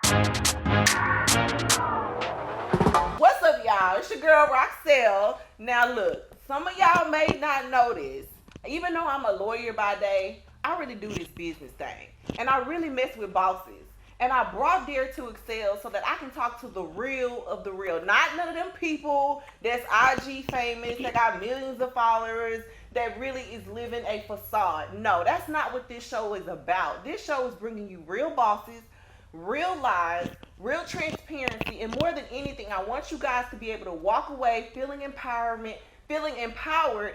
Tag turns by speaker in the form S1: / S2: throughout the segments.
S1: What's up, y'all? It's your girl Roxelle. Now, look, some of y'all may not know this. Even though I'm a lawyer by day, I really do this business thing. And I really mess with bosses. And I brought Dare to Excel so that I can talk to the real of the real. Not none of them people that's IG famous, that got millions of followers, that really is living a facade. No, that's not what this show is about. This show is bringing you real bosses, real lives, real transparency, and more than anything, I want you guys to be able to walk away feeling empowered,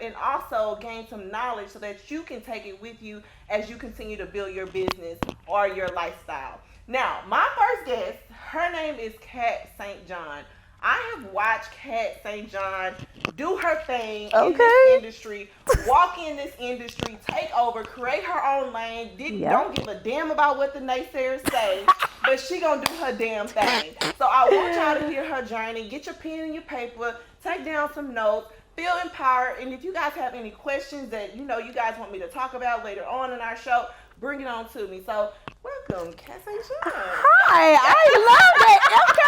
S1: and also gain some knowledge so that you can take it with you as you continue to build your business or your lifestyle. Now, my first guest, her name is Kat St. John. I have watched Kat St. John do her thing in this industry, walk in this industry, take over, create her own lane. Don't give a damn about what the naysayers say, but she gonna do her damn thing. So I want y'all to hear her journey. Get your pen and your paper, take down some notes, feel empowered, and if you guys have any questions that you guys want me to talk about later on in our show, bring it on to me. So welcome, Kat St. John.
S2: Hi, I love it. Okay.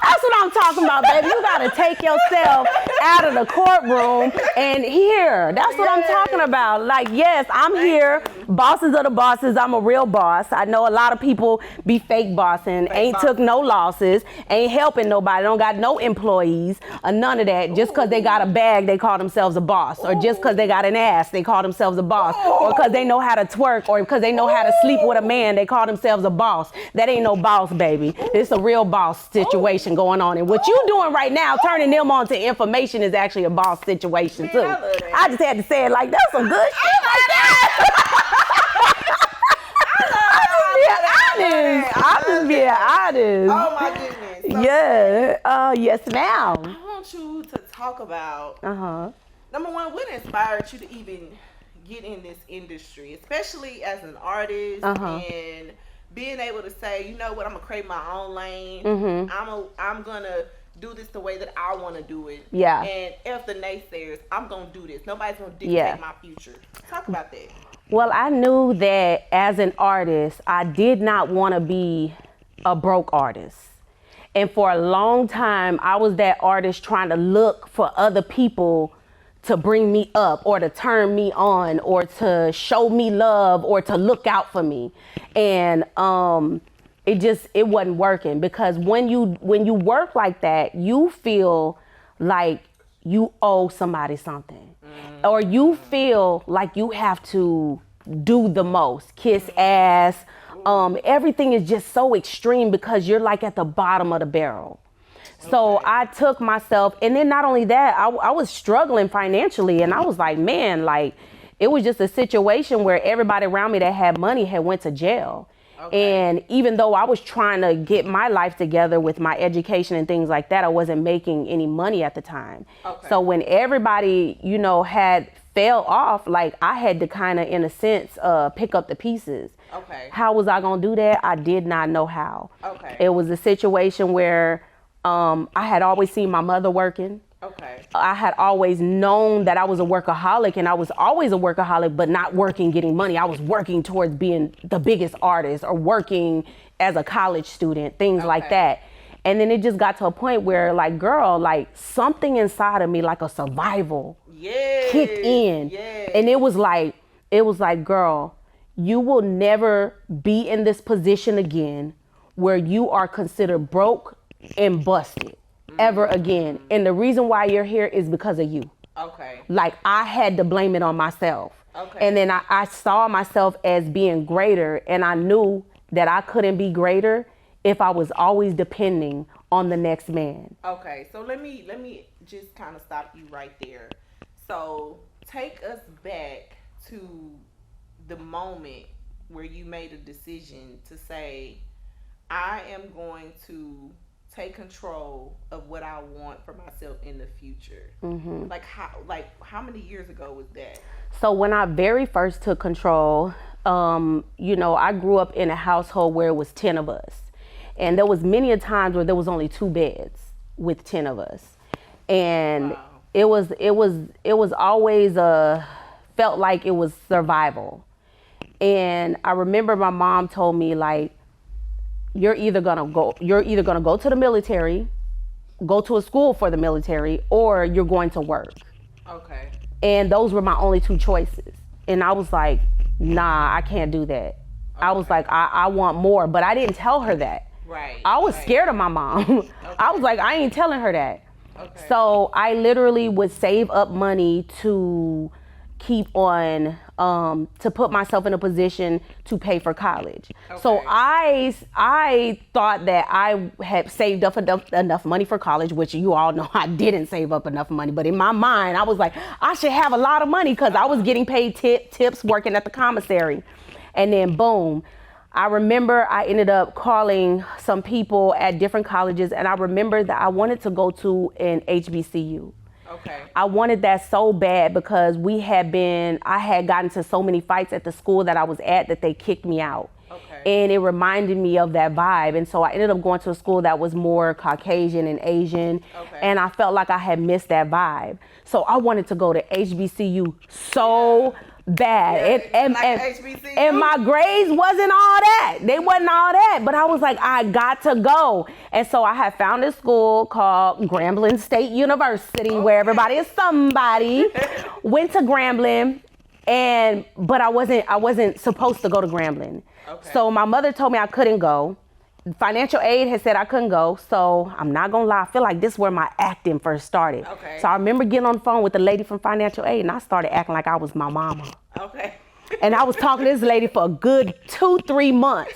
S2: That's what I'm talking about, baby. You got to take yourself out of the courtroom and here. That's what I'm talking about. Like, yes, I'm here. Bosses are the bosses. I'm a real boss. I know a lot of people be fake bossing, ain't took no losses, ain't helping nobody, don't got no employees, or none of that. Just because they got a bag, they call themselves a boss. Or just because they got an ass, they call themselves a boss. Or because they know how to twerk, or because they know how to sleep with a man, they call themselves a boss. That ain't no boss, baby. It's a real boss situation going on. And what you doing right now, turning them on to information, is actually a boss situation too. I just had to say it like that's some good shit like that. I'm just being honest.
S1: Oh my goodness. So
S2: yes, ma'am.
S1: I want you to talk about number one, what inspired you to even get in this industry, especially as an artist, and being able to say, you know what, I'm gonna create my own lane. I'm gonna do this the way that I want to do it.
S2: Yeah.
S1: And if the naysayers, I'm gonna do this. Nobody's gonna dictate my future. Talk about that.
S2: Well, I knew that as an artist, I did not want to be a broke artist. And for a long time, I was that artist trying to look for other people to bring me up, or to turn me on, or to show me love, or to look out for me. And it wasn't working, because when you work like that, you feel like you owe somebody something, or you feel like you have to do the most, kiss ass. Everything is just so extreme because you're like at the bottom of the barrel. So I took myself, and then not only that, I was struggling financially, and I was like, man, like it was just a situation where everybody around me that had money had went to jail. And even though I was trying to get my life together with my education and things like that, I wasn't making any money at the time. So when everybody, had fell off, like I had to kind of, in a sense, pick up the pieces. How was I gonna do that? I did not know how. It was a situation where I had always seen my mother working. I had always known that I was a workaholic, and I was always a workaholic, but not working, getting money. I was working towards being the biggest artist, or working as a college student, things like that. And then it just got to a point where, like, girl, like something inside of me, like a survival kicked in. And it was like, girl, you will never be in this position again where you are considered broke and busted ever again. And the reason why you're here is because of you. Like, I had to blame it on myself. And then I saw myself as being greater, and I knew that I couldn't be greater if I was always depending on the next man.
S1: So let me just kind of stop you right there. So take us back to the moment where you made a decision to say, I am going to take control of what I want for myself in the future. Like how many years ago was that?
S2: So when I very first took control, I grew up in a household where it was 10 of us. And there was many a times where there was only 2 beds with 10 of us. And it was always felt like it was survival. And I remember my mom told me, like, you're either gonna go to the military, go to a school for the military, or you're going to work.
S1: Okay.
S2: And those were my only two choices. And I was like, nah, I can't do that. Okay. I was like, I want more, but I didn't tell her that.
S1: Right.
S2: I was scared of my mom. Okay. I was like, I ain't telling her that. Okay. So I literally would save up money to keep on, to put myself in a position to pay for college. Okay. So I thought that I had saved up enough money for college, which you all know I didn't save up enough money. But in my mind, I was like, I should have a lot of money because I was getting paid tips working at the commissary. And then boom, I remember I ended up calling some people at different colleges, and I remember that I wanted to go to an HBCU. Okay. I wanted that so bad because I had gotten to so many fights at the school that I was at that they kicked me out. Okay. And it reminded me of that vibe. And so I ended up going to a school that was more Caucasian and Asian. Okay. And I felt like I had missed that vibe. So I wanted to go to HBCU so bad.
S1: Yeah,
S2: and my grades wasn't all that. They wasn't all that. But I was like, I got to go. And so I had found this school called Grambling State University, where everybody is somebody. Went to Grambling, but I wasn't supposed to go to Grambling. Okay. So my mother told me I couldn't go. Financial aid had said I couldn't go, so I'm not gonna lie, I feel like this is where my acting first started. Okay. So I remember getting on the phone with the lady from financial aid, and I started acting like I was my mama. Okay. And I was talking to this lady for a good 2-3 months,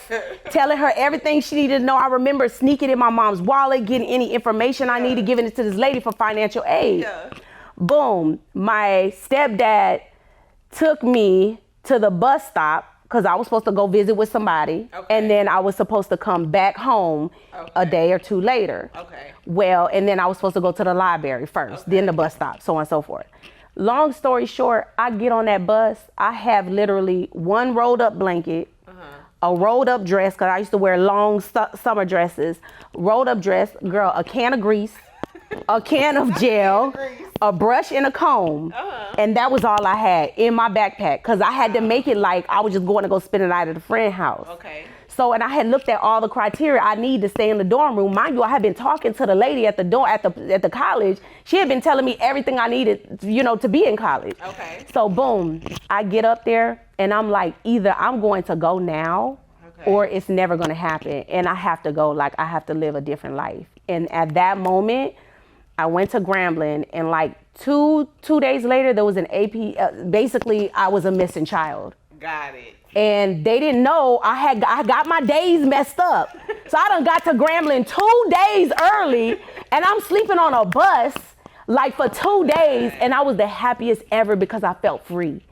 S2: telling her everything she needed to know. I remember sneaking in my mom's wallet, getting any information I needed, giving it to this lady for financial aid. Yeah. Boom, my stepdad took me to the bus stop because I was supposed to go visit with somebody. Okay. And then I was supposed to come back home a day or two later. Okay. Well, and then I was supposed to go to the library first, then the bus stop, so on and so forth. Long story short, I get on that bus. I have literally one rolled up blanket, a rolled up dress, because I used to wear long summer dresses, rolled up dress, girl, a can of grease, a can of gel, a brush and a comb, and that was all I had in my backpack because I had to make it like I was just going to go spend the night at a friend's house. Okay. So, and I had looked at all the criteria I need to stay in the dorm room. Mind you, I had been talking to the lady at the door at the college. She had been telling me everything I needed, to be in college. Okay. So boom, I get up there and I'm like, either I'm going to go now or it's never going to happen, and I have to go. Like, I have to live a different life. And at that moment, I went to Grambling, and like two days later, there was an AP. Basically, I was a missing child.
S1: Got it.
S2: And they didn't know I got my days messed up. So I done got to Grambling 2 days early, and I'm sleeping on a bus like for 2 days, and I was the happiest ever because I felt free,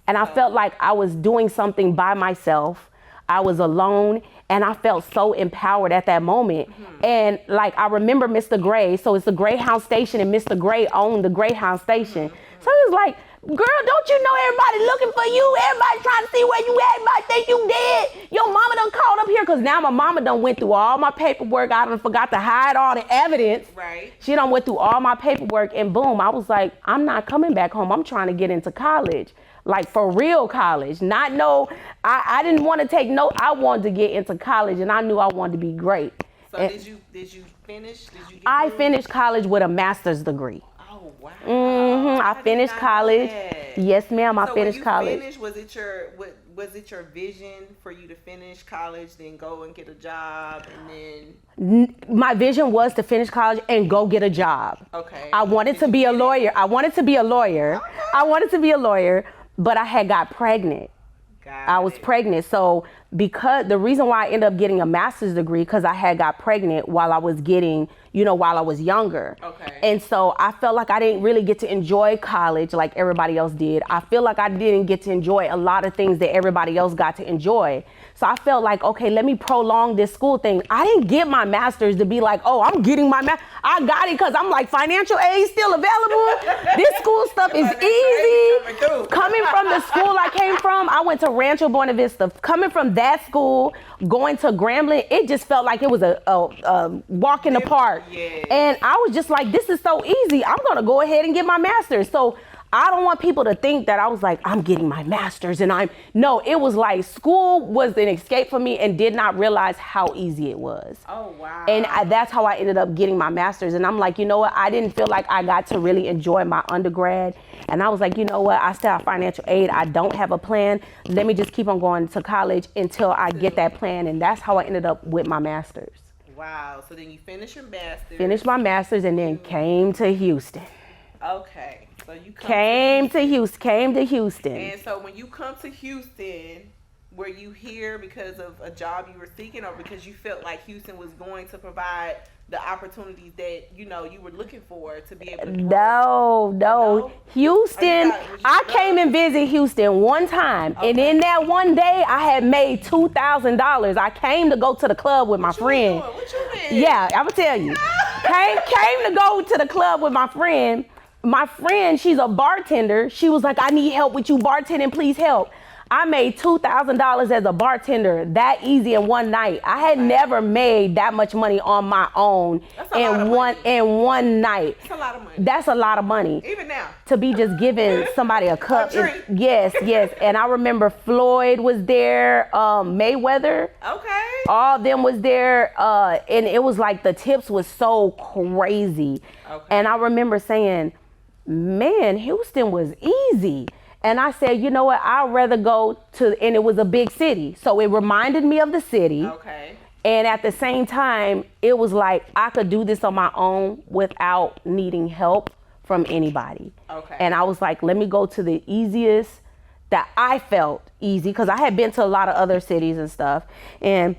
S2: and I felt like I was doing something by myself. I was alone, and I felt so empowered at that moment. Mm-hmm. And like, I remember Mr. Gray. So it's the Greyhound station, and Mr. Gray owned the Greyhound station. Mm-hmm. So he was like, girl, don't you know everybody looking for you? Everybody trying to see where you at. Everybody think you dead. Your mama done called up here, because now my mama done went through all my paperwork. I done forgot to hide all the evidence. Right. She done went through all my paperwork, and boom, I was like, I'm not coming back home. I'm trying to get into college. Like, for real college. Not no, I didn't want to take no, I wanted to get into college, and I knew I wanted to be great.
S1: So and did you finish?
S2: I finished college with a master's degree.
S1: Oh, wow.
S2: Mm-hmm. I finished college. Yes, ma'am, I finished college.
S1: Finished, was it your vision for you to finish college, then go and get a job, and then?
S2: My vision was to finish college and go get a job. Okay. I wanted to be a lawyer. I wanted to be a lawyer, but I had got pregnant. I was pregnant. So because the reason why I ended up getting a master's degree, because I had got pregnant while I was while I was younger. Okay. And so I felt like I didn't really get to enjoy college like everybody else did. I feel like I didn't get to enjoy a lot of things that everybody else got to enjoy. So I felt like, okay, let me prolong this school thing. I didn't get my master's to be like, oh, I'm getting my master's. I got it because I'm like, financial aid still available. This school stuff is easy. Coming from the school I came from, I went to Rancho Buena Vista. Coming from that school, going to Grambling, it just felt like it was a walk in the park. Yeah. And I was just like, this is so easy. I'm going to go ahead and get my master's. So I don't want people to think that I was like, I'm getting my master's and no, it was like school was an escape for me and did not realize how easy it was.
S1: Oh, wow.
S2: And that's how I ended up getting my master's. And I'm like, you know what? I didn't feel like I got to really enjoy my undergrad. And I was like, you know what? I still have financial aid. I don't have a plan. Let me just keep on going to college until I get that plan. And that's how I ended up with my master's.
S1: Wow. So then you finished your master's.
S2: Finished my master's and then came to Houston.
S1: Okay. So you
S2: came to Houston.
S1: And so when you come to Houston, were you here because of a job you were seeking or because you felt like Houston was going to provide the opportunities that, you know, you were looking for to be able to grow?
S2: No. Houston, I came and visited Houston one time. Okay. And in that one day, I had made $2,000. I came to go to the club with my friend.
S1: What you mean?
S2: Yeah, I'm going to tell you. came to go to the club with my friend. My friend, she's a bartender. She was like, I need help with you bartending, please help. I made $2,000 as a bartender that easy in one night. I had never made that much money on my own in one night.
S1: That's a lot of money.
S2: That's a lot of money.
S1: Even now.
S2: To be just giving somebody a cup.
S1: A drink.
S2: Yes. And I remember Floyd was there, Mayweather.
S1: Okay.
S2: All of them was there. And it was like the tips was so crazy.
S1: Okay.
S2: And I remember saying, man, Houston was easy. And I said, you know what, I'd rather go to, and it was a big city. So it reminded me of the city.
S1: Okay.
S2: And at the same time, it was like I could do this on my own without needing help from anybody.
S1: Okay.
S2: And I was like, let me go to the easiest that I felt easy, because I had been to a lot of other cities and stuff. And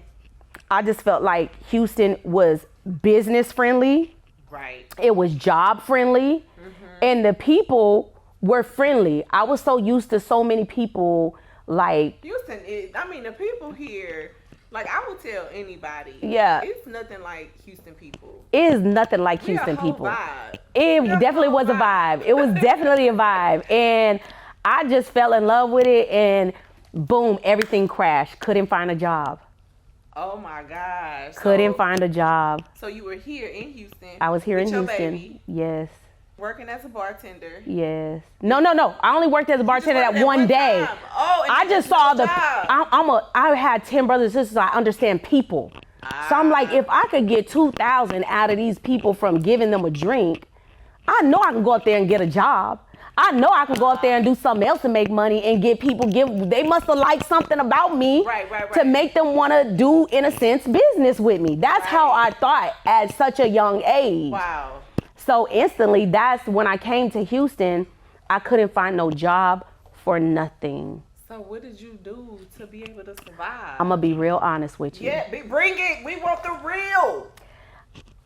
S2: I just felt like Houston was business friendly.
S1: Right.
S2: It was job friendly. Mm-hmm. And the people were friendly. I was so used to so many people like
S1: Houston is, I mean, the people here, like I will tell anybody.
S2: Yeah.
S1: It's nothing like Houston people.
S2: It is nothing like Houston people. It definitely was a vibe. It was definitely a vibe. And I just fell in love with it and boom, everything crashed. Couldn't find a job.
S1: Oh my gosh.
S2: Couldn't find a job.
S1: So you were here in Houston.
S2: I was here in Houston.
S1: Baby.
S2: Yes.
S1: Working as a bartender.
S2: Yes. No. I only worked as a bartender that one day.
S1: Oh, and
S2: I just saw I had 10 brothers and sisters. So I understand people. So I'm like, if I could get 2,000 out of these people from giving them a drink, I know I can go up there and get a job. I know I can go up there and do something else to make money and get people they must have liked something about me to make them want to do, in a sense, business with me. That's how I thought at such a young age.
S1: Wow.
S2: So instantly, that's when I came to Houston, I couldn't find no job for nothing.
S1: So what did you do to be able to survive?
S2: I'm going to be real honest with you.
S1: Yeah, bring it. We want the real.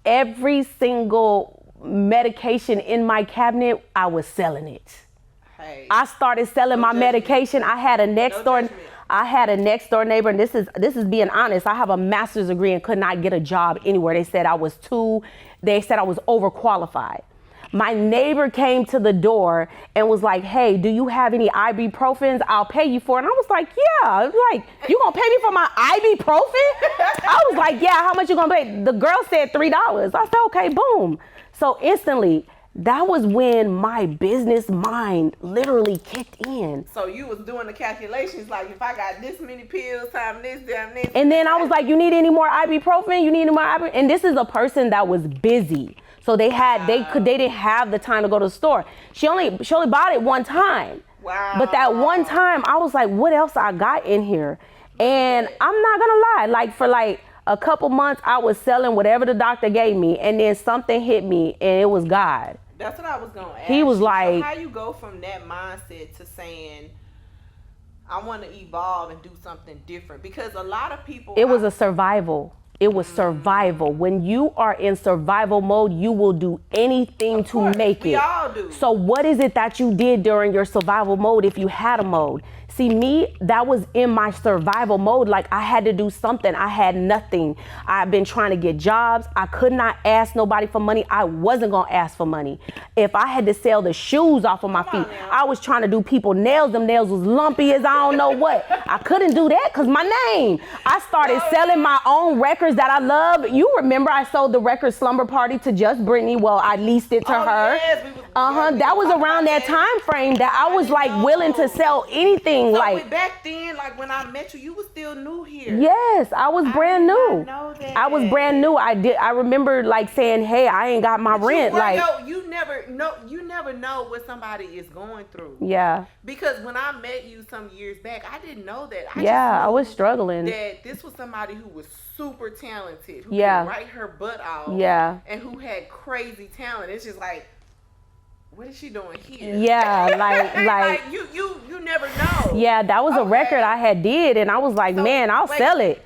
S2: Every single medication in my cabinet, I was selling it.
S1: Hey.
S2: I started selling my medication. I had a next door neighbor, and this is being honest. I have a master's degree and could not get a job anywhere. They said I was overqualified. My neighbor came to the door and was like, hey, do you have any ibuprofens? I'll pay you for it. And I was like, yeah. I was like, you gonna pay me for my ibuprofen? I was like, yeah, how much you gonna pay? The girl said $3. I said, okay, boom. So instantly, that was when my business mind literally kicked in.
S1: So you was doing the calculations, like if I got this many pills times this, damn this.
S2: And then I was like, you need any more ibuprofen? You need any more ibuprofen? And this is a person that was busy. So they didn't have the time to go to the store. She only bought it one time.
S1: Wow.
S2: But that one time I was like, what else I got in here? And I'm not gonna lie, like for like a couple months I was selling whatever the doctor gave me, and then something hit me and it was God.
S1: That's what I was gonna ask.
S2: He was like,
S1: so how you go from that mindset to saying, I want to evolve and do something different? Because a lot of people.
S2: It was a survival. It was survival. When you are in survival mode, you will do anything to make it.
S1: We all do.
S2: So what is it that you did during your survival mode if you had a mode? See, me, that was in my survival mode. Like I had to do something. I had nothing. I've been trying to get jobs. I could not ask nobody for money. I wasn't going to ask for money. If I had to sell the shoes off of my feet, I was trying to do people nails. Them nails was lumpy as I don't know what. I couldn't do that because my name. I started selling my own records that I love. You remember I sold the record Slumber Party to Just Brittany. Well, I leased it to her.
S1: Yes,
S2: That was around that time frame that I was like willing to sell anything.
S1: So
S2: like
S1: back then, like when I met you, you were still new here.
S2: Yes, I was brand
S1: did
S2: new.
S1: not know that.
S2: I was brand new. I remember like saying, "Hey, I ain't got my rent."
S1: You never know what somebody is going through.
S2: Yeah.
S1: Because when I met you some years back, I didn't know that.
S2: I was struggling.
S1: That this was somebody who was super talented, who could write her butt off.
S2: Yeah.
S1: And who had crazy talent. It's just like, what is she doing here?
S2: Yeah, like
S1: you never know.
S2: Yeah, that was a record I had did, and I was like, man, I'll sell it.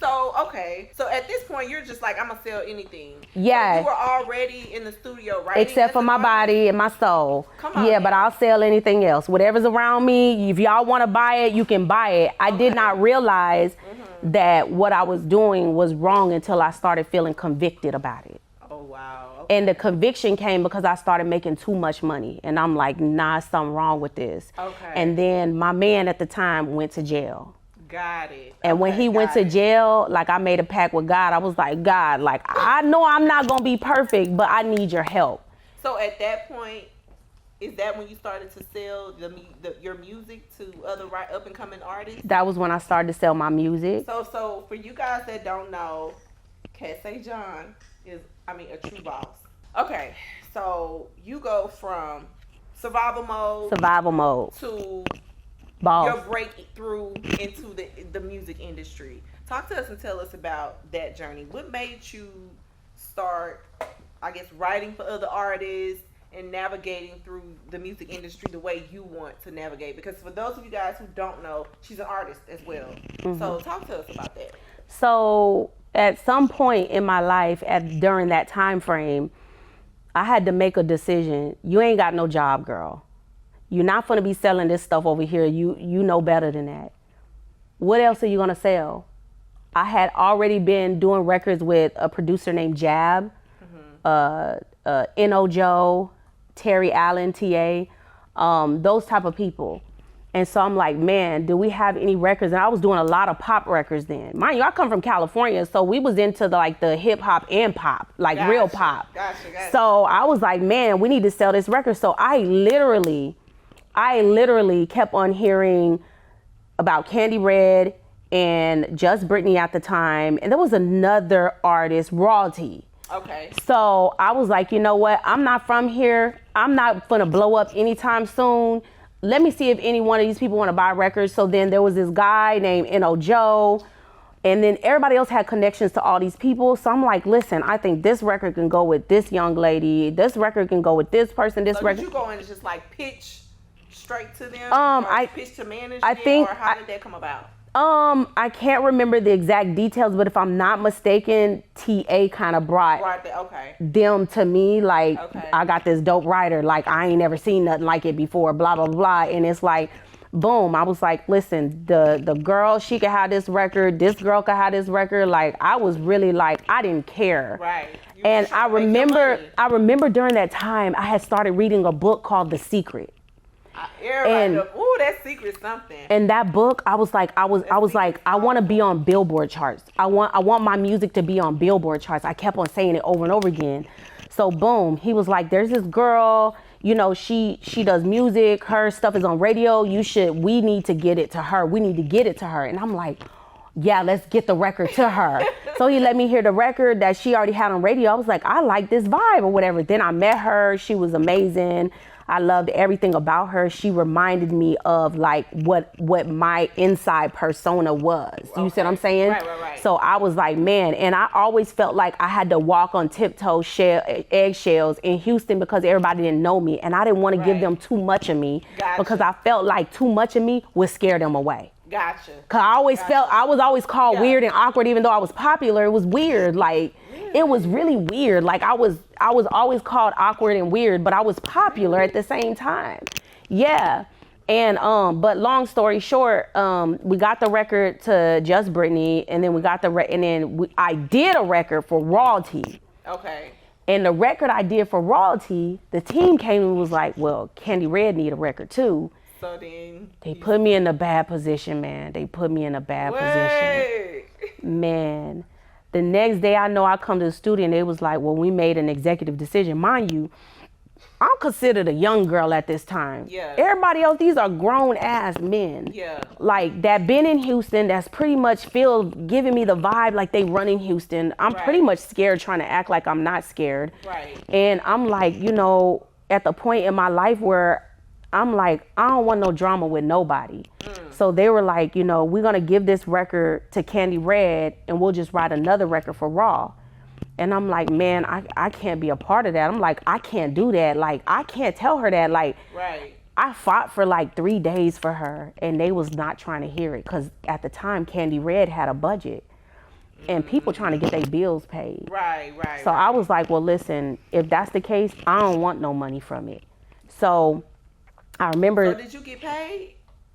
S1: So at this point, you're just like, I'm gonna sell anything.
S2: Yeah.
S1: So you were already in the studio writing.
S2: Except for my body and my soul.
S1: Come on.
S2: Yeah, but I'll sell anything else. Whatever's around me, if y'all want to buy it, you can buy it. I did not realize that what I was doing was wrong until I started feeling convicted about it.
S1: Oh, wow. Okay.
S2: And the conviction came because I started making too much money. And I'm like, nah, something wrong with this.
S1: Okay.
S2: And then my man at the time went to jail.
S1: Got it.
S2: And when he went to jail, like I made a pact with God. I was like, God, like I know I'm not going to be perfect, but I need your help.
S1: So at that point, is that when you started to sell your music to other up and coming artists?
S2: That was when I started to sell my music.
S1: So for you guys that don't know, Casey John is, a true boss. Okay, so you go from survival mode to
S2: boss.
S1: your breakthrough into the music industry. Talk to us and tell us about that journey. What made you start, I guess, writing for other artists and navigating through the music industry the way you want to navigate? Because for those of you guys who don't know, she's an artist as well. So talk to us about that.
S2: So at some point in my life, during that time frame, I had to make a decision. You ain't got no job, girl. You're not going to be selling this stuff over here. You know better than that. What else are you going to sell? I had already been doing records with a producer named Jab, N.O. Joe, Terry Allen, T.A., those type of people. And so I'm like, man, do we have any records? And I was doing a lot of pop records then. Mind you, I come from California, so we was into the hip hop and pop, real pop.
S1: Gotcha.
S2: So I was like, man, we need to sell this record. So I literally kept on hearing about Candy Red and Just Brittany at the time. And there was another artist, Royalty.
S1: Okay.
S2: So I was like, you know what? I'm not from here. I'm not gonna blow up anytime soon. Let me see if any one of these people want to buy records. So then there was this guy named N.O. Joe. And then everybody else had connections to all these people. So I'm like, listen, I think this record can go with this young lady. This record can go with this person. This record.
S1: Did you go and just pitch straight to them? Pitch to management? Or how did that come about?
S2: I can't remember the exact details, but if I'm not mistaken, TA kind of brought them to me. I got this dope writer. I ain't never seen nothing like it before, blah, blah, blah. And it's like, boom. I was like, listen, the girl, she could have this record. This girl could have this record. I was really I didn't care.
S1: Right.
S2: And I remember during that time, I had started reading a book called The Secret.
S1: That secret something.
S2: And that book, I was like, I want to be on Billboard charts. I want my music to be on Billboard charts. I kept on saying it over and over again. So boom, he was like, there's this girl, she does music. Her stuff is on radio. We need to get it to her. We need to get it to her. And I'm like, yeah, let's get the record to her. So he let me hear the record that she already had on radio. I was like, I like this vibe or whatever. Then I met her. She was amazing. I loved everything about her. She reminded me of what my inside persona was. You see what I'm saying?
S1: Right.
S2: So I was like, man, and I always felt like I had to walk on tiptoe eggshells in Houston because everybody didn't know me. And I didn't want to give them too much of me because I felt like too much of me would scare them away.
S1: Gotcha.
S2: Cause I was always called weird and awkward, even though I was popular. It was weird. It was really weird. I was always called awkward and weird, but I was popular at the same time. Yeah. And but long story short, we got the record to Just Brittany, and then we got I did a record for Royalty.
S1: Okay.
S2: And the record I did for Royalty, the team came and was like, well, Candy Red need a record too.
S1: So then
S2: they put me in a bad position, man. They put me in a bad position. Man. The next day I know I come to the studio and they was like, well, we made an executive decision. Mind you, I'm considered a young girl at this time.
S1: Yeah.
S2: Everybody else, these are grown ass men.
S1: Yeah.
S2: Like that been in Houston, that's pretty much giving me the vibe like they run in Houston. I'm pretty much scared trying to act like I'm not scared.
S1: Right.
S2: And I'm like, you know, at the point in my life where I'm like, I don't want no drama with nobody. So they were like, you know, we're gonna give this record to Candy Red and we'll just write another record for Raw. And I'm like, man, I can't be a part of that. I'm like, I can't do that. Like, I can't tell her that. Like,
S1: Right.
S2: I fought for like 3 days for her and they was not trying to hear it. Cause at the time, Candy Red had a budget and people trying to get their bills paid.
S1: Right.
S2: So I was like, well, listen, if that's the case, I don't want no money from it. So I remember.
S1: So did you get paid?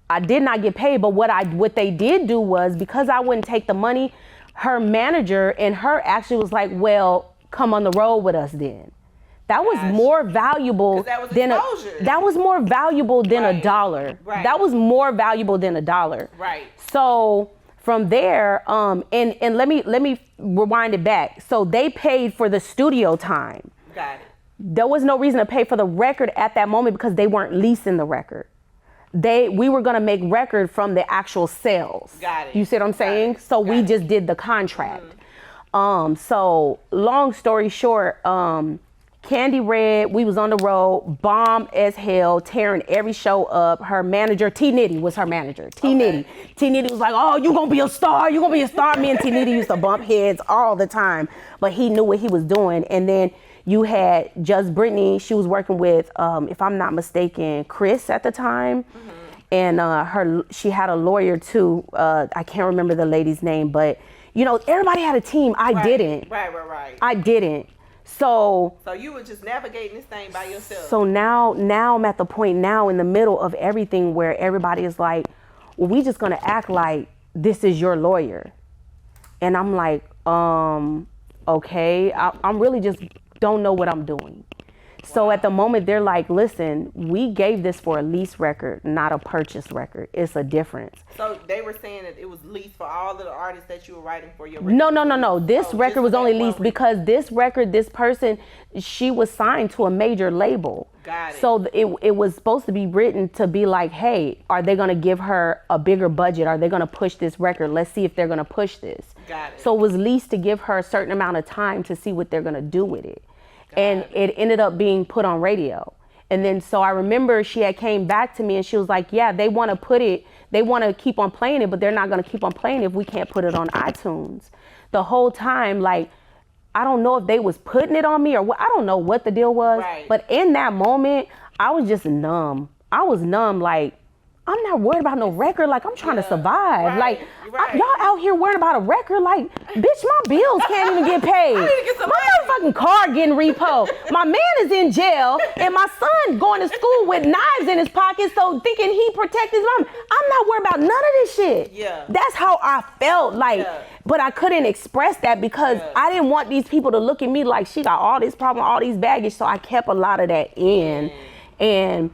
S2: I did not get paid, but what they did do was, because I wouldn't take the money, her manager and her actually was like, well, come on the road with us then. That was more valuable than that was more valuable than a dollar.
S1: Right.
S2: That was more valuable than a dollar.
S1: Right.
S2: So from there, and let me rewind it back. So they paid for the studio time.
S1: Got it.
S2: There was no reason to pay for the record at that moment because they weren't leasing the record. We were gonna make record from the actual sales.
S1: Got it.
S2: You see what I'm saying? So we just did the contract. So long story short, Candy Red, we was on the road, bomb as hell, tearing every show up. Her manager, T Nitty was her manager. T Nitty was like, oh, you gonna be a star, you gonna be a star. Me and T Nitty used to bump heads all the time, but he knew what he was doing. And then you had Just Brittany, she was working with, if I'm not mistaken, Chris at the time. And she had a lawyer too. I can't remember the lady's name, but you know, everybody had a team. I didn't.
S1: Right.
S2: I didn't. So
S1: you were just navigating this thing by yourself.
S2: So now I'm at the point now in the middle of everything where everybody is like, well, we just gonna act like this is your lawyer. And I'm like, okay, I'm really just don't know what I'm doing. So at the moment they're like, listen, we gave this for a lease record, not a purchase record. It's a difference.
S1: So they were saying that it was leased for all of the artists that you were writing for your record?
S2: No. This record was only leased because this record, this person, she was signed to a major label.
S1: Got it.
S2: So it was supposed to be written to be like, hey, are they going to give her a bigger budget? Are they going to push this record? Let's see if they're going to push this.
S1: Got it.
S2: So it was leased to give her a certain amount of time to see what they're going to do with it. And it ended up being put on radio. And then so I remember she had came back to me and she was like, yeah, they want to keep on playing it, but they're not going to keep on playing it if we can't put it on iTunes. The whole time, like, I don't know if they was putting it on me or what, I don't know what the deal was.
S1: Right.
S2: But in that moment, I was just numb. I was numb, like, I'm not worried about no record. Like, I'm trying to survive.
S1: Right.
S2: Like, y'all out here worried about a record. Like, bitch, my bills can't even get paid.
S1: I need to get some
S2: my motherfucking car getting repo. My man is in jail, and my son going to school with knives in his pocket, so thinking he protect his mom. I'm not worried about none of this shit.
S1: Yeah.
S2: That's how I felt. Like, but I couldn't express that because I didn't want these people to look at me like she got all this problem, all these baggage. So I kept a lot of that in, and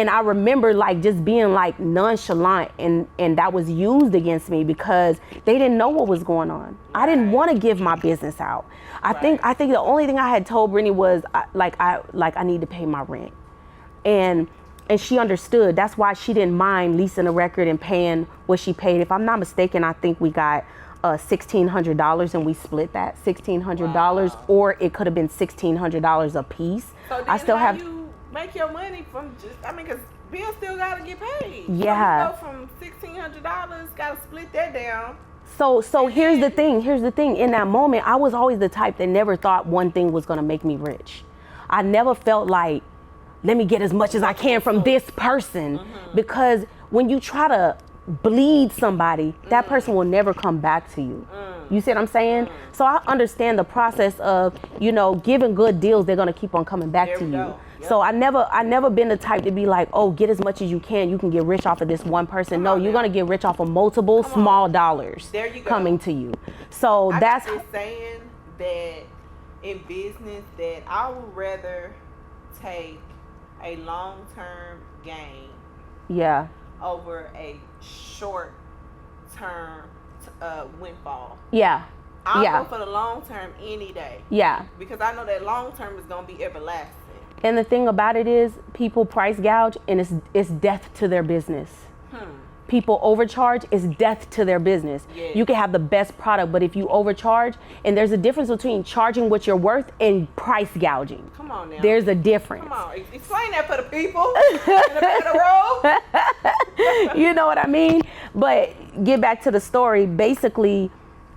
S2: I remember like just being like nonchalant and that was used against me because they didn't know what was going on. I didn't want to give my business out. I think the only thing I had told Brittany was I need to pay my rent. And she understood. That's why she didn't mind leasing a record and paying what she paid. If I'm not mistaken, I think we got $1,600 and we split that $1,600 or it could have been $1,600 a piece.
S1: So
S2: I still have
S1: make your money from because bills still gotta get paid.
S2: Yeah.
S1: So you go from $1,600, gotta split that down.
S2: So here's the thing. In that moment, I was always the type that never thought one thing was gonna make me rich. I never felt like, let me get as much as I can from this person. Because when you try to bleed somebody, that person will never come back to you. You see what I'm saying? So I understand the process of, giving good deals, they're gonna keep on coming back to you. Yep. So I never been the type to be like, oh, get as much as you can get rich off of this one person. No, you're gonna get rich off of multiple small dollars coming to you. So that's
S1: just saying that in business that I would rather take a long-term gain over a short-term windfall. I'll go for the long term any day.
S2: Yeah.
S1: Because I know that long term is gonna be everlasting.
S2: And the thing about it is, people price gouge, and it's death to their business. People overcharge, is death to their business.
S1: Yes.
S2: You can have the best product, but if you overcharge, and there's a difference between charging what you're worth and price gouging.
S1: Come on now.
S2: There's a difference.
S1: Come on, explain that for the people in the back of the row.
S2: You know what I mean? But get back to the story. Basically,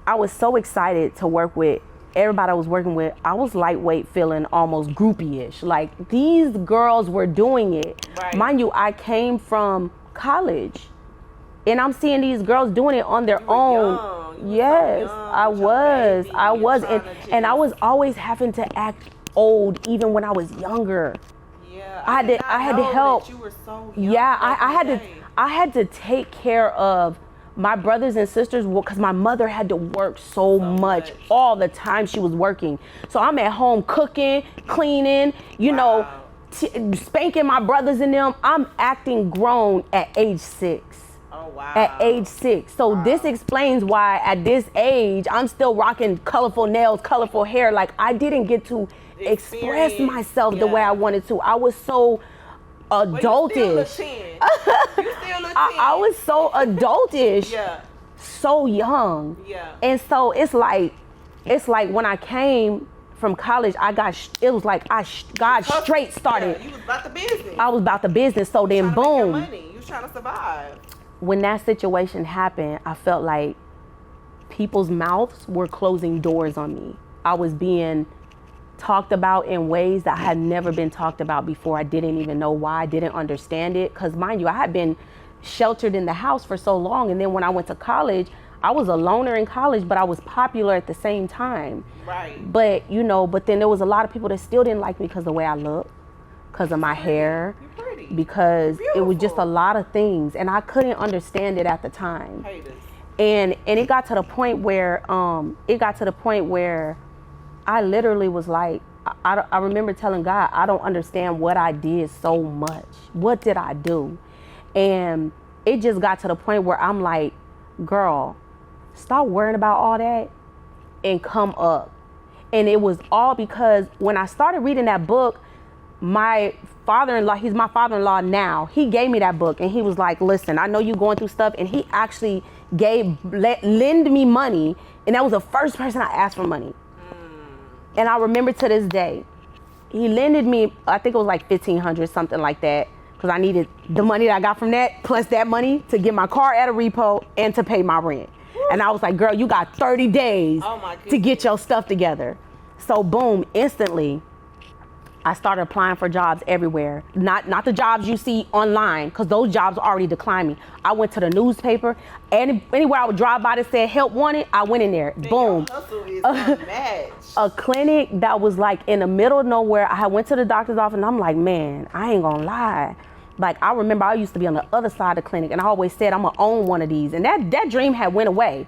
S2: I was so excited to work with everybody I was working with. I was lightweight, feeling almost groupie-ish. Like, these girls were doing it.
S1: Right.
S2: Mind you, I came from college, and I'm seeing these girls doing it on their own.
S1: Young.
S2: Yes,
S1: So young,
S2: I
S1: with your
S2: was.
S1: baby,
S2: I was.
S1: you're trying to
S2: And I
S1: just-
S2: was always having to act old, even when I was younger.
S1: Yeah,
S2: I
S1: did
S2: had to
S1: not know
S2: help.
S1: that you were so young
S2: Yeah,
S1: back
S2: I
S1: in
S2: had
S1: the
S2: to.
S1: day.
S2: I had to take care of my brothers and sisters because my mother had to work so much all the time. She was working, so I'm at home cooking, cleaning,
S1: Wow.
S2: spanking my brothers and them. I'm acting grown at age 6.
S1: Oh wow.
S2: At age 6. So this explains why at this age I'm still rocking colorful nails, colorful hair. Like, I didn't get to express
S1: Experience,
S2: myself the way
S1: yeah.
S2: I wanted to. I was so
S1: Well, you still look
S2: adultish.
S1: 10. You still look 10.
S2: I was so adultish,
S1: Yeah.
S2: so young.
S1: Yeah.
S2: And so it's like when I came from college, it was like God straight started.
S1: Yeah, you was about the business.
S2: I was about the business. So then
S1: trying to make your
S2: boom,
S1: money. You was trying to survive.
S2: when that situation happened, I felt like people's mouths were closing doors on me. I was being talked about in ways that had never been talked about before. I didn't even know why. I didn't understand it. Because mind you, I had been sheltered in the house for so long. And then when I went to college, I was a loner in college, but I was popular at the same time.
S1: Right.
S2: But, but then there was a lot of people that still didn't like me because of the way I look, because of my hair,
S1: You're pretty.
S2: because it was just a
S1: Beautiful.
S2: lot of things. And I couldn't understand it at the time.
S1: Haters.
S2: And it got to the point where I literally was like, I remember telling God, I don't understand what I did so much. What did I do? And it just got to the point where I'm like, girl, stop worrying about all that and come up. And it was all because when I started reading that book, my father-in-law, he's my father-in-law now, he gave me that book and he was like, listen, I know you're going through stuff. And he actually lend me money. And that was the first person I asked for money. And I remember to this day, he lended me, I think it was like $1,500, something like that, because I needed the money that I got from that, plus that money to get my car at a repo and to pay my rent. And I was like, girl, you got 30 days
S1: Oh my
S2: to get your stuff together. So boom, instantly, I started applying for jobs everywhere. Not the jobs you see online, because those jobs already declined me. I went to the newspaper, and anywhere I would drive by that said help wanted, I went in there. Boom.
S1: Your hustle is unmatched.
S2: A clinic that was like in the middle of nowhere. I went to the doctor's office and I'm like, man, I ain't gonna lie. Like, I remember I used to be on the other side of the clinic and I always said I'm gonna own one of these. And that dream had went away.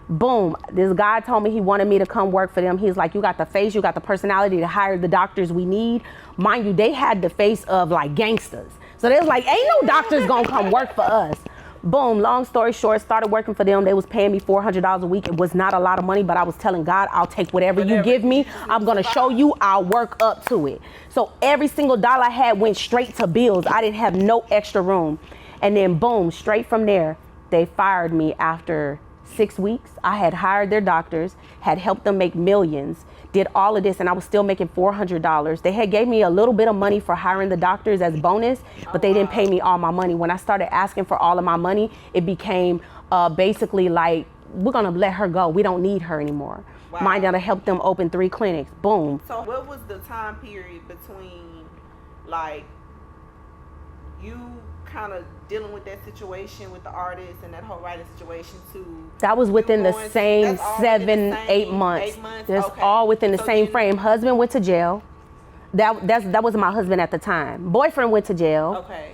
S2: Boom, this guy told me he wanted me to come work for them. He's like, you got the face, you got the personality to hire the doctors we need. Mind you, they had the face of like gangsters. So they was like, ain't no doctors gonna come work for us. Boom, long story short, started working for them. They was paying me $400 a week. It was not a lot of money, but I was telling God, I'll take whatever you give me. I'm gonna show you, I'll work up to it. So every single dollar I had went straight to bills. I didn't have no extra room. And then boom, straight from there, they fired me after 6 weeks. I had hired their doctors, had helped them make millions, did all of this, and I was still making $400. They had gave me a little bit of money for hiring the doctors as bonus, but they didn't pay me all my money. When I started asking for all of my money, it became basically like, we're gonna let her go. We don't need her anymore.
S1: Wow.
S2: Mind you, to help them open 3 clinics. Boom.
S1: So what was the time period between, like, you kind of dealing with that situation with the artist and that whole writing situation to
S2: That was within the
S1: going to-
S2: same
S1: that's all within the
S2: 7,
S1: same
S2: 8 months.
S1: 8 months?
S2: That's
S1: Okay.
S2: all within the
S1: So
S2: same
S1: you-
S2: frame. Husband went to jail. That was my husband at the time. Boyfriend went to jail.
S1: Okay.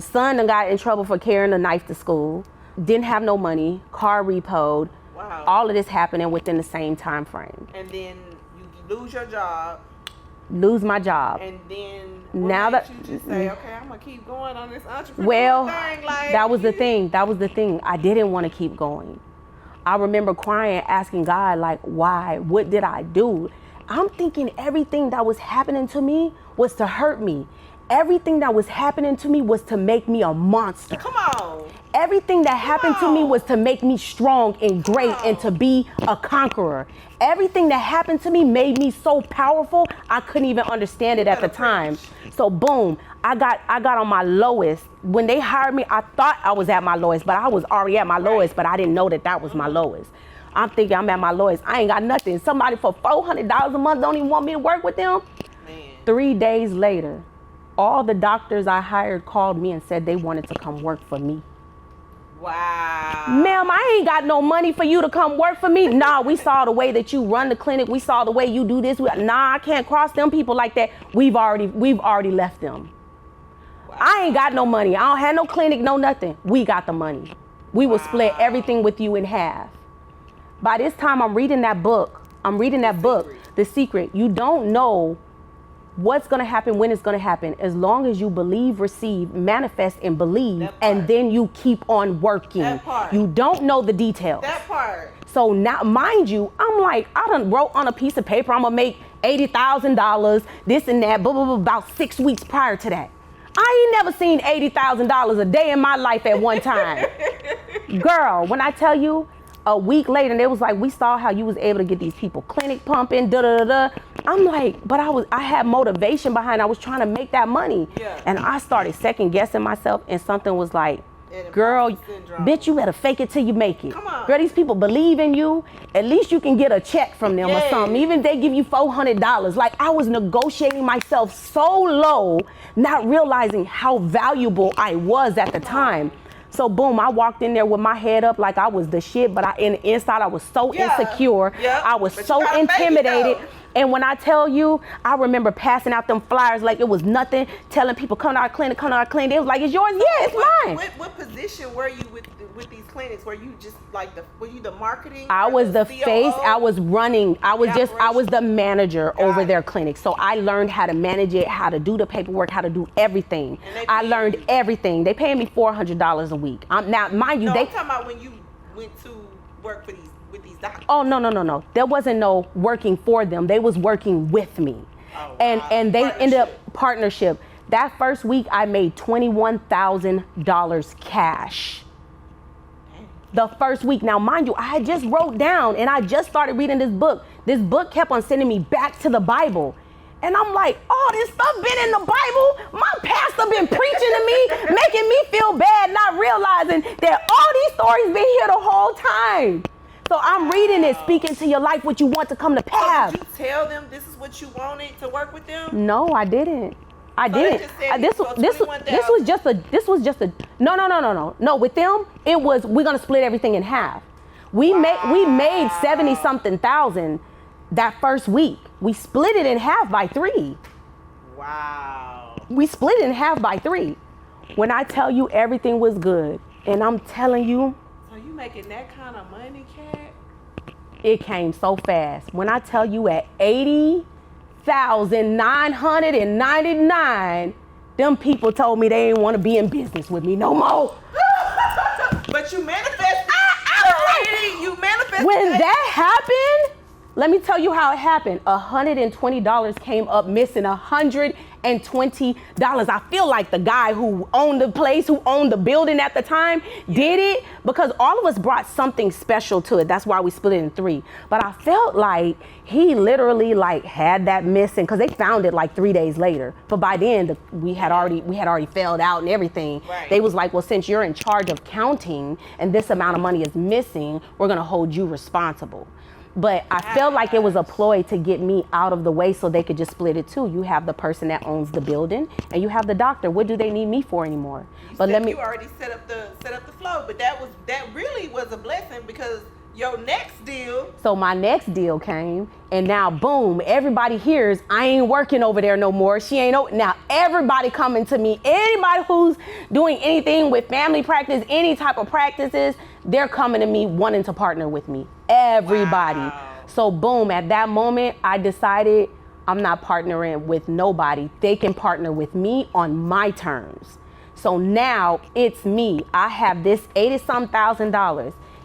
S2: Son done got in trouble for carrying a knife to school. Didn't have no money. Car repoed.
S1: Wow.
S2: All of this happening within the same time frame.
S1: And then you lose your job,
S2: Lose my job.
S1: and then
S2: Now
S1: what
S2: that-
S1: makes you just say, okay, I'm gonna keep going on this entrepreneurial
S2: Well,
S1: thing. Like,
S2: that was the thing. That was the thing. I didn't want to keep going. I remember crying, asking God, like, why? What did I do? I'm thinking everything that was happening to me was to hurt me. Everything that was happening to me was to make me a monster.
S1: Come on.
S2: Everything that happened to me was to make me strong and great and to be a conqueror. Everything that happened to me made me so powerful, I couldn't even understand it at the time. So boom, I got on my lowest. When they hired me, I thought I was at my lowest, but I was already at my lowest, but I didn't know that was my lowest. I'm thinking I'm at my lowest. I ain't got nothing. Somebody for $400 a month don't even want me to work with them.
S1: Man.
S2: 3 days later, all the doctors I hired called me and said they wanted to come work for me.
S1: Wow.
S2: Ma'am, I ain't got no money for you to come work for me. Nah, we saw the way that you run the clinic. We saw the way you do this. Nah, I can't cross them people like that. We've already left them. Wow. I ain't got no money. I don't have no clinic, no nothing. We got the money. We will split everything with you in half. By this time, I'm reading that book. The Secret. You don't know what's going to happen, when it's going to happen, as long as you believe, receive, manifest, and believe, and then you keep on working.
S1: That part.
S2: You don't know the details.
S1: That part.
S2: So now, mind you, I'm like, I done wrote on a piece of paper, I'm going to make $80,000, this and that, blah, blah, blah, about 6 weeks prior to that. I ain't never seen $80,000 a day in my life at one time. Girl, when I tell you, a week later, and they was like, we saw how you was able to get these people clinic pumping, da-da-da-da. I'm like, but I had motivation behind it. I was trying to make that money.
S1: Yeah.
S2: And I started second guessing myself, and something was like, girl, bitch, you better fake it till you make it.
S1: Come on.
S2: Girl, these people believe in you. At least you can get a check from them or something. Even if they give you $400. Like, I was negotiating myself so low, not realizing how valuable I was at the time. So boom, I walked in there with my head up like I was the shit, but in the inside I was so insecure. I was so intimidated. And when I tell you, I remember passing out them flyers like it was nothing, telling people, come to our clinic, come to our clinic. They was like, it's yours? Yeah, it's mine.
S1: What position were you with these clinics? Were you just like were you the marketing?
S2: I was the face. I was running. I was the manager over their clinic. So I learned how to manage it, how to do the paperwork, how to do everything. I learned everything. They paid me $400 a week. Now, mind you,
S1: I'm talking about when you went to work with these doctors.
S2: Oh, no. There wasn't no working for them. They was working with me.
S1: Oh, wow.
S2: And they ended up partnership. That first week I made $21,000 cash. The first week. Now, mind you, I had just wrote down and I just started reading this book. This book kept on sending me back to the Bible. And I'm like, oh, this stuff been in the Bible? My pastor been preaching to me, making me feel bad, not realizing that all these stories been here the whole time. So I'm reading it, speaking to your life, what you want to come to pass.
S1: Did you tell them this is what you wanted to work with them?
S2: No, I didn't. This was just a no. With them, it was we're gonna split everything in half. We made 70 something thousand that first week. We split it in half by 3.
S1: Wow.
S2: We split it in half by 3. When I tell you everything was good, and I'm telling you.
S1: So you making that kind of money, Kat?
S2: It came so fast. When I tell you at 80,999, them people told me they didn't want to be in business with me no more.
S1: But you manifested. You manifested.
S2: When that happened, let me tell you how it happened. $120 came up missing. $120. I feel like the guy who owned the place, who owned the building at the time, did it because all of us brought something special to it. That's why we split it in 3. But I felt like he literally had that missing because they found it 3 days later. But by then we had already failed out and everything.
S1: Right.
S2: They was like, well, since you're in charge of counting and this amount of money is missing, we're gonna hold you responsible. But I felt like it was a ploy to get me out of the way so they could just split it too. You have the person that owns the building and you have the doctor. What do they need me for anymore?
S1: You already set up the flow, but that really was a blessing because your next deal.
S2: So my next deal came and now boom, everybody hears I ain't working over there no more. She ain't now everybody coming to me. Anybody who's doing anything with family practice, any type of practices, they're coming to me wanting to partner with me. Everybody. Wow. So boom, at that moment, I decided I'm not partnering with nobody. They can partner with me on my terms. So now it's me. I have this $80-some thousand.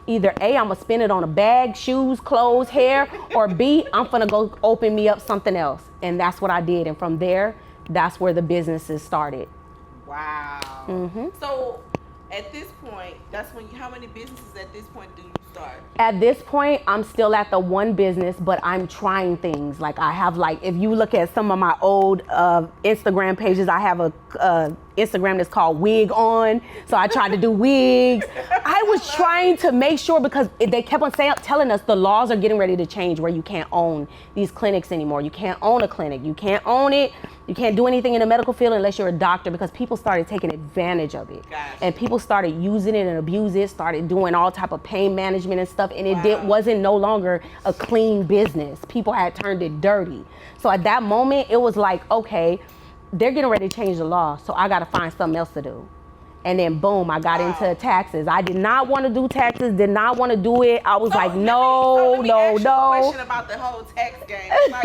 S2: Either A, I'm gonna spend it on a bag, shoes, clothes, hair, or B, I'm gonna go open me up something else. And that's what I did. And from there, that's where the businesses started.
S1: Wow.
S2: Mm-hmm.
S1: So at this point, that's when how many businesses at this point do you start?
S2: At this point, I'm still at the one business, but I'm trying things. Like I have, like, if you look at some of my old Instagram pages, I have a Instagram that's called Wig On. So I tried to do wigs. I was trying to make sure, because they kept on telling us the laws are getting ready to change where you can't own these clinics anymore. You can't own a clinic. You can't own it. You can't do anything in the medical field unless you're a doctor, because people started taking advantage of it.
S1: Gotcha.
S2: And people started using it and abuse it, started doing all type of pain management and stuff. And it wasn't no longer a clean business. People had turned it dirty. So at that moment, it was like, okay, they're getting ready to change the law, so I got to find something else to do. And then boom, I got into taxes. I did not want to do taxes, did not want to do it. I was like, no.
S1: Let me ask you a question about the whole tax game. Like,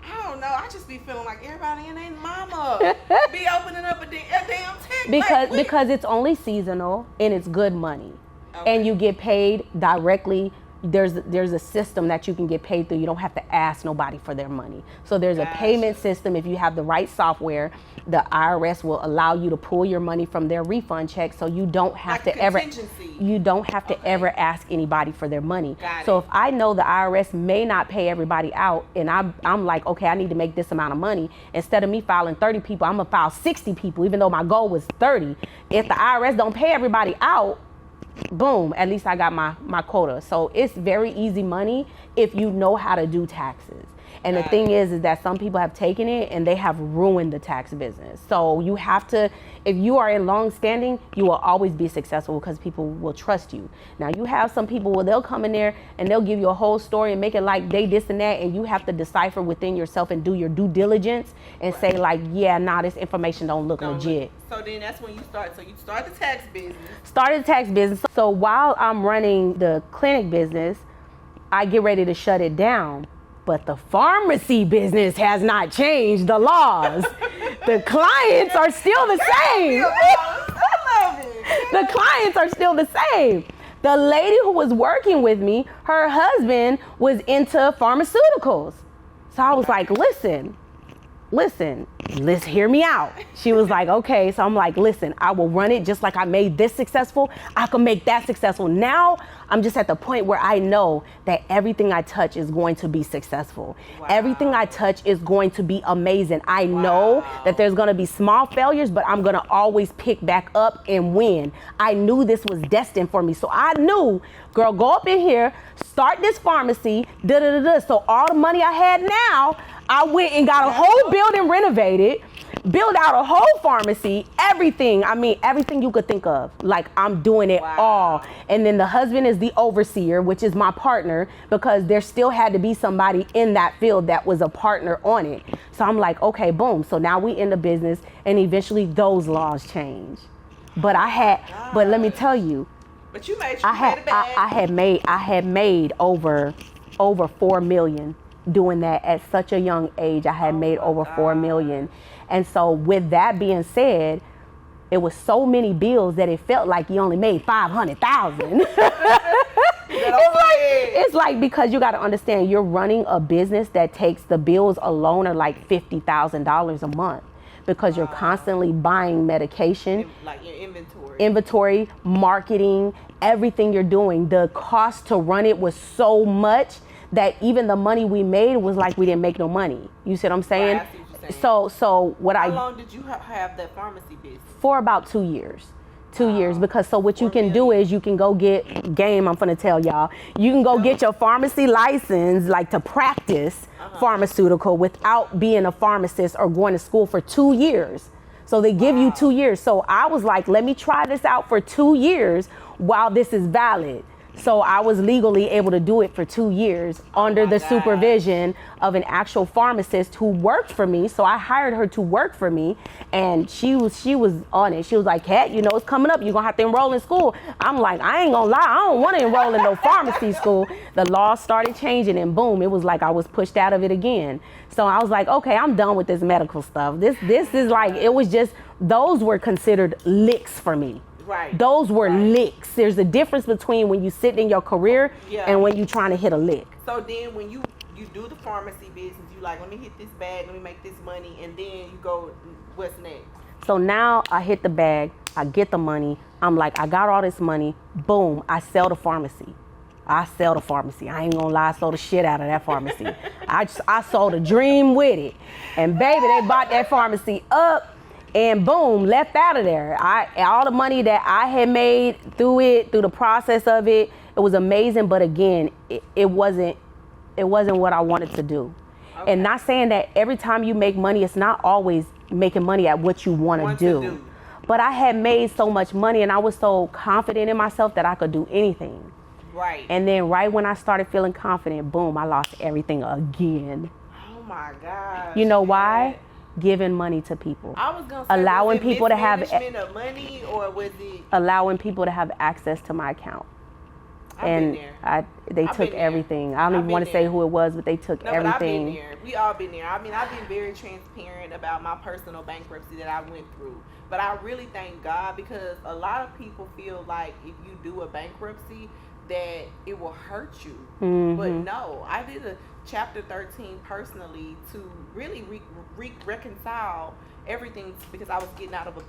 S1: I don't know, I just be feeling like everybody and their mama be opening up a damn tax.
S2: Because it's only seasonal and it's good money. Okay. And you get paid directly. There's a system that you can get paid through. You don't have to ask nobody for their money. So there's a payment system. If you have the right software, the IRS will allow you to pull your money from their refund check, so you don't have to ever ever ask anybody for their money. So if I know the IRS may not pay everybody out, and I'm like, okay, I need to make this amount of money, instead of me filing 30 people, I'm gonna file 60 people, even though my goal was 30. If the IRS don't pay everybody out, boom, at least I got my quota. So it's very easy money if you know how to do taxes. And the thing is that some people have taken it and they have ruined the tax business. So you have to, if you are in long standing, you will always be successful because people will trust you. Now you have some people where they'll come in there and they'll give you a whole story and make it like they this and that, and you have to decipher within yourself and do your due diligence and say like, yeah, nah, this information don't look legit.
S1: So then that's when you start. So you start the tax business.
S2: Started the tax business. So while I'm running the clinic business, I get ready to shut it down. But the pharmacy business has not changed the laws. The clients are still the same. The clients are still the same. The lady who was working with me, her husband was into pharmaceuticals. So I was like, listen, let's hear me out. She was like, okay. So I'm like, listen, I will run it just like I made this successful. I can make that successful. Now I'm just at the point where I know that everything I touch is going to be successful. Wow. Everything I touch is going to be amazing. I know that there's going to be small failures, but I'm going to always pick back up and win. I knew this was destined for me. So I knew, girl, go up in here, start this pharmacy, So all the money I had now, I went and got a whole building renovated, built out a whole pharmacy, everything. I mean, everything you could think of. Like, I'm doing it all. And then the husband is the overseer, which is my partner, because there still had to be somebody in that field that was a partner on it. So I'm like, okay, boom. So now we in the business, and eventually those laws change. But but let me tell you,
S1: but you made
S2: I had made over 4 million doing that at such a young age. I had made over 4 million. And so with that being said, it was so many bills that it felt like you only made 500,000. It's like, because you got to understand, you're running a business that takes, the bills alone are like $50,000 a month, because you're constantly buying medication,
S1: like your
S2: inventory, marketing, everything you're doing. The cost to run it was so much that even the money we made was like we didn't make no money. You see what I'm saying?
S1: Right, I see what you're saying.
S2: So
S1: How long did you have that pharmacy business?
S2: For about 2 years. 2 years, because so what you can do is you can go get game. I'm gonna tell y'all, you can go get your pharmacy license, like to practice pharmaceutical without being a pharmacist or going to school for 2 years. So they give you 2 years. So I was like, let me try this out for 2 years while this is valid. So I was legally able to do it for 2 years under the supervision of an actual pharmacist who worked for me. So I hired her to work for me, and she was on it. She was like, Kat, you know, it's coming up. You're going to have to enroll in school. I'm like, I ain't going to lie. I don't want to enroll in no pharmacy school. The law started changing, and boom, it was like I was pushed out of it again. So I was like, okay, I'm done with this medical stuff. This is like, it was just, those were considered licks for me.
S1: Right.
S2: Those were licks. There's a difference between when you sit in your career and when you're trying to hit a lick.
S1: So then when you do the pharmacy business, you like, let me hit this bag, let me make this money, and then you go, what's next?
S2: So now I hit the bag, I get the money. I'm like, I got all this money. Boom, I sell the pharmacy. I ain't gonna lie, I sold the shit out of that pharmacy. I sold a dream with it. And baby, they bought that pharmacy up and boom, left out of there. All the money that I had made through the process of it, it was amazing. But again, it wasn't what I wanted to do. Okay. And not saying that every time you make money, it's not always making money at what you want to do. But I had made so much money and I was so confident in myself that I could do anything.
S1: Right.
S2: And then right when I started feeling confident, boom, I lost everything again.
S1: Oh my God.
S2: You know why? Giving money to people.
S1: I was gonna say,
S2: allowing people to have
S1: of money, or was it
S2: allowing people to have access to my account.
S1: I've
S2: They took everything. I don't even want to say who it was, but they took everything.
S1: But I've been there. We all been there. I mean, I've been very transparent about my personal bankruptcy that I went through. But I really thank God, because a lot of people feel like if you do a bankruptcy that it will hurt you.
S2: Mm-hmm.
S1: But no, I did a chapter 13 personally to really reconcile everything, because I was getting out of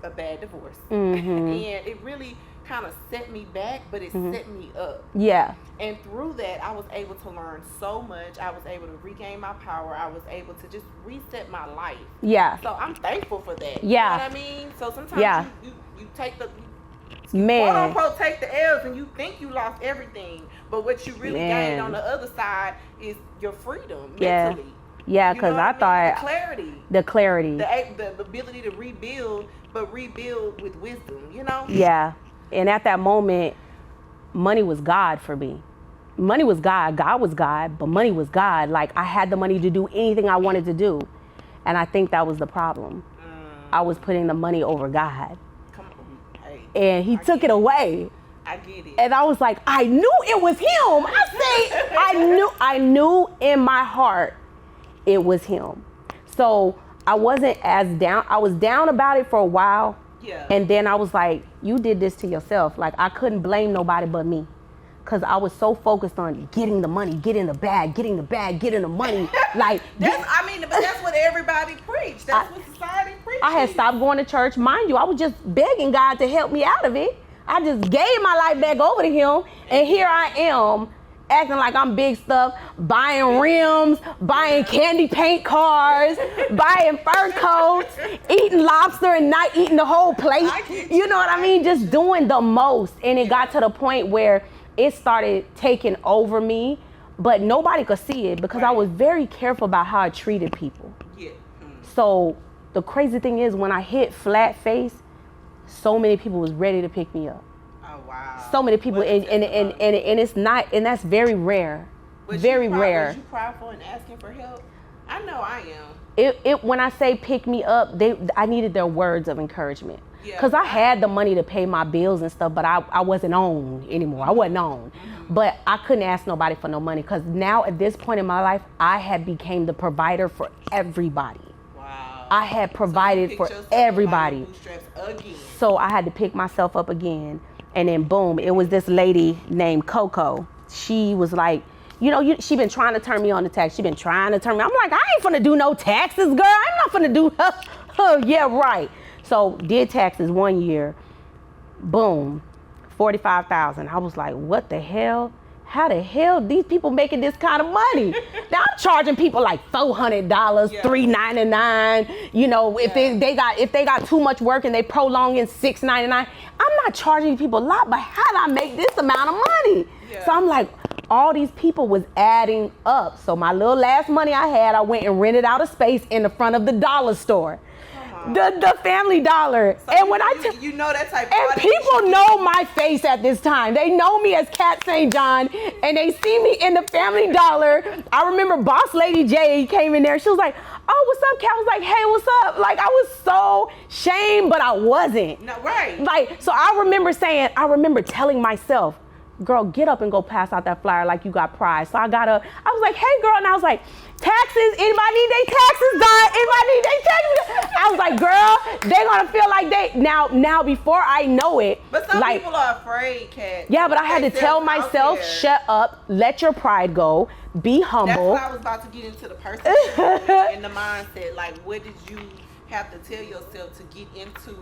S1: a bad divorce.
S2: Mm-hmm.
S1: And it really kind of set me back, but it set me up.
S2: Yeah.
S1: And through that, I was able to learn so much. I was able to regain my power. I was able to just reset my life.
S2: Yeah.
S1: So I'm thankful for that.
S2: Yeah.
S1: You know what I mean? So sometimes you take the
S2: man,
S1: quote unquote take the L's and you think you lost everything, but what you really gained on the other side is your freedom mentally.
S2: Yeah, because I thought the clarity,
S1: the ability to rebuild, but rebuild with wisdom, you know?
S2: Yeah. And at that moment, money was God for me. Money was God. God was God, but money was God. Like, I had the money to do anything I wanted to do. And I think that was the problem. I was putting the money over God.
S1: Come on. Hey,
S2: and he took it away.
S1: I get it.
S2: And I was like, I knew it was him. I knew in my heart it was him. So I wasn't as down. I was down about it for a while.
S1: Yeah.
S2: And then I was like, you did this to yourself. Like, I couldn't blame nobody but me. Because I was so focused on getting the money, getting the bag, getting the money. Like,
S1: but that's what everybody preached. That's what society preached.
S2: I had stopped going to church. Mind you, I was just begging God to help me out of it. I just gave my life back over to him. And here I am, acting like I'm big stuff, buying rims, buying candy paint cars, buying fur coats, eating lobster and not eating the whole plate. You know what I mean? Just doing the most. And it got to the point where it started taking over me, but nobody could see it because I was very careful about how I treated people.
S1: Yeah.
S2: So the crazy thing is, when I hit flat face, so many people was ready to pick me up.
S1: Oh wow.
S2: So many people, and it's not, and that's very rare. Very rare.
S1: Was you prideful in asking for help? I know I am.
S2: It when I say pick me up, I needed their words of encouragement. Because I had the money to pay my bills and stuff, but I wasn't on anymore. I wasn't on. But I couldn't ask nobody for no money, because now at this point in my life, I had became the provider for everybody.
S1: Wow.
S2: I had provided for everybody.
S1: Again.
S2: So I had to pick myself up again. And then boom, it was this lady named Coco. She was like, she been trying to turn me on to tax. She been trying to turn me. I'm like, I ain't finna do no taxes, girl. I'm not finna do, yeah, right. So did taxes 1 year, boom, $45,000. I was like, what the hell? How the hell these people making this kind of money? Now I'm charging people like $400, $399. If they got too much work and they prolong in $699, I'm not charging people a lot, but how did I make this amount of money? Yeah. So I'm like, all these people was adding up. So my little last money I had, I went and rented out a space in the front of the dollar store. The Family Dollar.
S1: So
S2: and when
S1: you know that type of
S2: and people know my face at this time. They know me as Cat St. John, and they see me in the Family Dollar. I remember Boss Lady J came in there. She was like, oh, what's up, Cat? I was like, hey, what's up? Like, I was so shamed, but I wasn't.
S1: No, right.
S2: Like, so I remember telling myself, girl, get up and go pass out that flyer like you got prize. So I got up. I was like, hey, girl. And I was like, taxes, anybody need their taxes done? Anybody need their taxes done? I was like, girl, they gonna feel like they, now before I know it.
S1: But some
S2: like,
S1: people are afraid, Kat.
S2: Yeah, but I had to tell myself, shut up, let your pride go, be humble.
S1: That's what I was about to get into, the person and the mindset. Like, what did you have to tell yourself to get into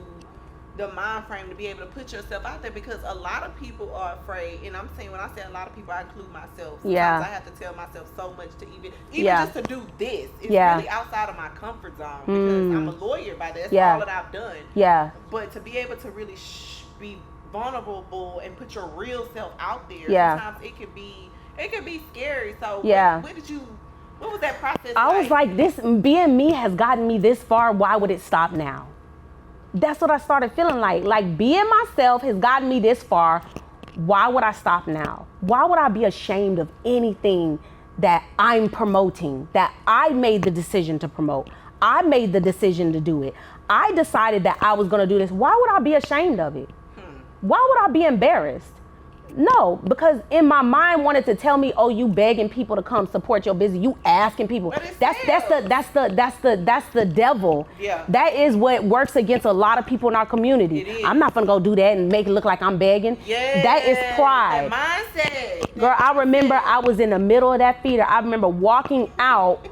S1: the mind frame to be able to put yourself out there? Because a lot of people are afraid, and I'm saying, when I say a lot of people, I include myself. Sometimes I have to tell myself so much to even just to do this. It's really outside of my comfort zone, because I'm a lawyer by that. That's all that I've done. Yeah. But to be able to really be vulnerable and put your real self out there, sometimes it can be scary. So what was that process like?
S2: I was like, this being me has gotten me this far. Why would it stop now? That's what I started feeling like. Like, being myself has gotten me this far. Why would I stop now? Why would I be ashamed of anything that I'm promoting, that I made the decision to promote? I made the decision to do it. I decided that I was going to do this. Why would I be ashamed of it? Why would I be embarrassed? No, because in my mind wanted to tell me, oh, you begging people to come support your business. You asking people. That's the devil. Yeah. That is what works against a lot of people in our community. I'm not gonna go do that and make it look like I'm begging. Yeah. That is pride.
S1: Mindset.
S2: Girl, I remember I was in the middle of that feeder. I remember walking out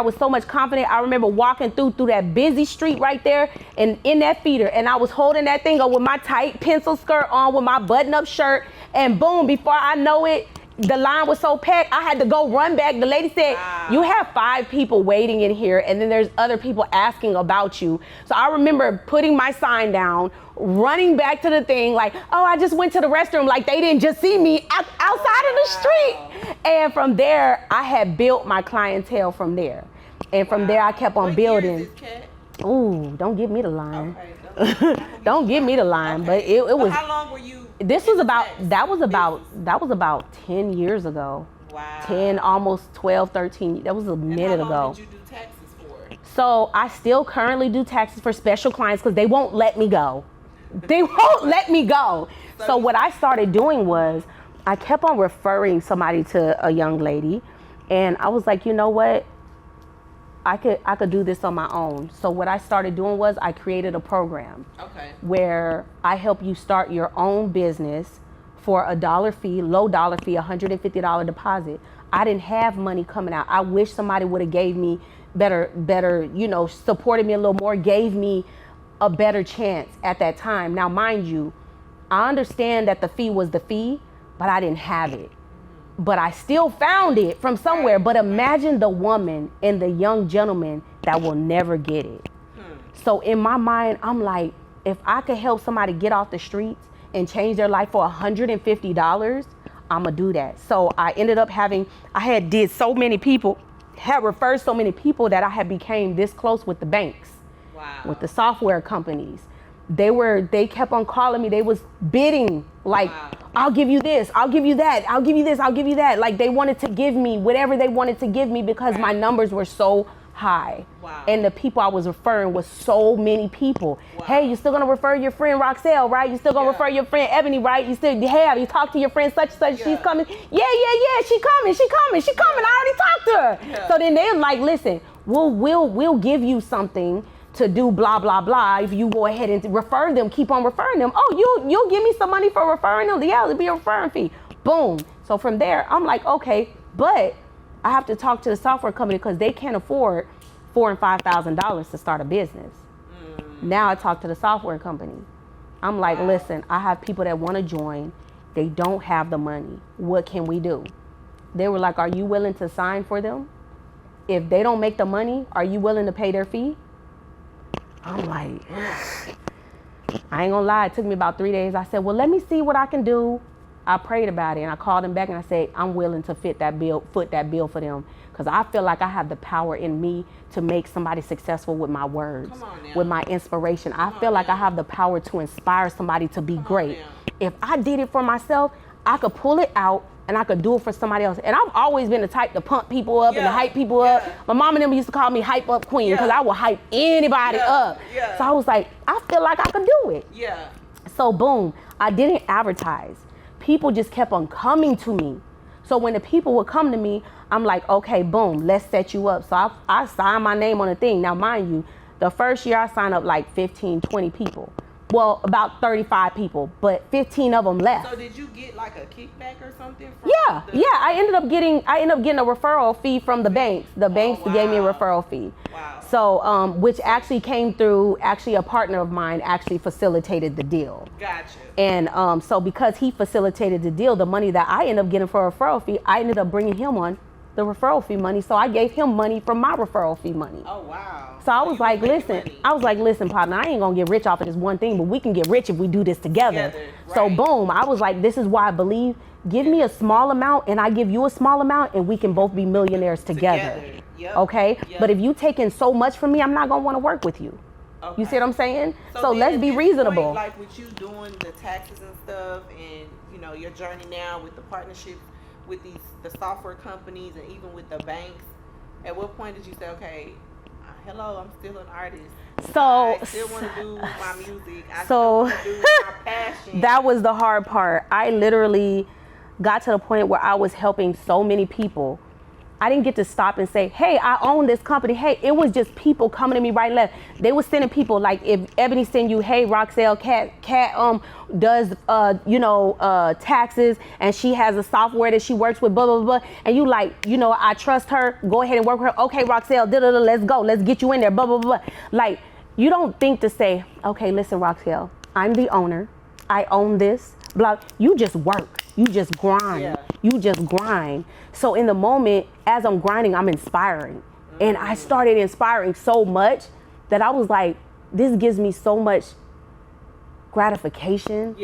S2: with so much confidence. I remember walking through that busy street right there and in that feeder, and I was holding that thing up with my tight pencil skirt on, with my button-up shirt, and boom, before I know it, the line was so packed, I had to go run back. The lady said, you have 5 people waiting in here, and then there's other people asking about you. So I remember putting my sign down, running back to the thing like, oh, I just went to the restroom, like they didn't just see me outside of the street. And from there, I had built my clientele from there. And from there, I kept on building.
S1: Year is this, Kat?
S2: Ooh, don't give me the line.
S1: Okay,
S2: don't give me the line, but it was.
S1: How long were you?
S2: That was about 10 years ago.
S1: Wow.
S2: 10, almost 12, 13. That was a minute ago.
S1: How long did you do taxes for?
S2: So I still currently do taxes for special clients because they won't let me go. They won't let me go. So what I started doing was I kept on referring somebody to a young lady, and I was like, you know what? I could do this on my own. So what I started doing was I created a program where I help you start your own business for a $1 fee, low dollar fee, $150 deposit. I didn't have money coming out. I wish somebody would have gave me better, supported me a little more, gave me a better chance at that time. Now, mind you, I understand that the fee was the fee, but I didn't have it. But I still found it from somewhere. But imagine the woman and the young gentleman that will never get it. So in my mind, I'm like, if I could help somebody get off the streets and change their life for $150, I'm gonna do that. So I ended up referred so many people that I had became this close with the banks, with the software companies. They kept on calling me. They was bidding like, I'll give you this, I'll give you that, I'll give you this, I'll give you that. Like, they wanted to give me whatever they wanted to give me because my numbers were so high. And the people I was referring was so many people. Hey, you still gonna refer your friend Roxelle, right? You still gonna refer your friend Ebony, right? You talked to your friend such and such, she's coming. Yeah, she coming. I already talked to her. So then they're like, listen, we'll give you something to do blah, blah, blah. If you go ahead and refer them, keep on referring them. Oh, you'll give me some money for referring them? Yeah, it'll be a referring fee. Boom. So from there, I'm like, okay, but I have to talk to the software company because they can't afford $4,000 and $5,000 to start a business. Now I talk to the software company. I'm like, listen, I have people that want to join. They don't have the money. What can we do? They were like, are you willing to sign for them? If they don't make the money, are you willing to pay their fee? I'm like, I ain't gonna lie, it took me about 3 days. I said, well, let me see what I can do. I prayed about it and I called them back and I said, I'm willing to foot that bill for them because I feel like I have the power in me to make somebody successful with my words, with my inspiration. I feel like I have the power to inspire somebody to be great. If I did it for myself, I could pull it out and I could do it for somebody else. And I've always been the type to pump people up and to hype people up. My mom and them used to call me hype up queen because I would hype anybody up. So I was like, I feel like I could do it. So boom, I didn't advertise. people just kept on coming to me. So when the people would come to me, I'm like, okay, boom, let's set you up. So I signed my name on a thing. Now, mind you, the first year I signed up like 15, 20 people. Well, about 35 people, but 15 of them left.
S1: So did you get like a kickback or something?
S2: Yeah. I ended up getting a referral fee from the banks. The banks gave me a referral fee.
S1: Wow.
S2: So, which actually came through, actually a partner of mine actually facilitated the deal.
S1: Gotcha.
S2: And so because he facilitated the deal, the money that I ended up getting for a referral fee, I ended up bringing him on the referral fee money. So I gave him money from my referral fee money.
S1: Oh, wow.
S2: So I was like, listen, partner, I ain't gonna get rich off of this one thing, but we can get rich if we do this together.
S1: Right.
S2: So boom, I was like, this is why I believe, give me a small amount and I give you a small amount and we can both be millionaires together.
S1: Yep.
S2: Okay?
S1: Yep.
S2: But if you taking so much from me, I'm not gonna wanna work with you.
S1: Okay.
S2: You see what I'm saying? So
S1: then
S2: let's
S1: at
S2: be
S1: this
S2: reasonable.
S1: Point, like with you doing the taxes and stuff and, you know, your journey now with the partnership with the software companies and even with the banks, at what point did you say, okay, hello, I'm still an artist.
S2: So
S1: I still want to do my music. I still want to do my passion.
S2: That was the hard part. I literally got to the point where I was helping so many people. I didn't get to stop and say, hey, I own this company. Hey, it was just people coming to me right and left. They were sending people, like if Ebony send you, hey, Roxelle, Kat does, taxes and she has a software that she works with, blah, blah, blah. And you like, I trust her. Go ahead and work with her. Okay, Roxelle, let's go. Let's get you in there, blah, blah, blah. Like, you don't think to say, okay, listen, Roxelle, I'm the owner. I own this. Blah. You just work. You just grind.
S1: Yeah.
S2: You just grind. So in the moment, as I'm grinding, I'm inspiring. And I started inspiring so much that I was like, this gives me so much gratification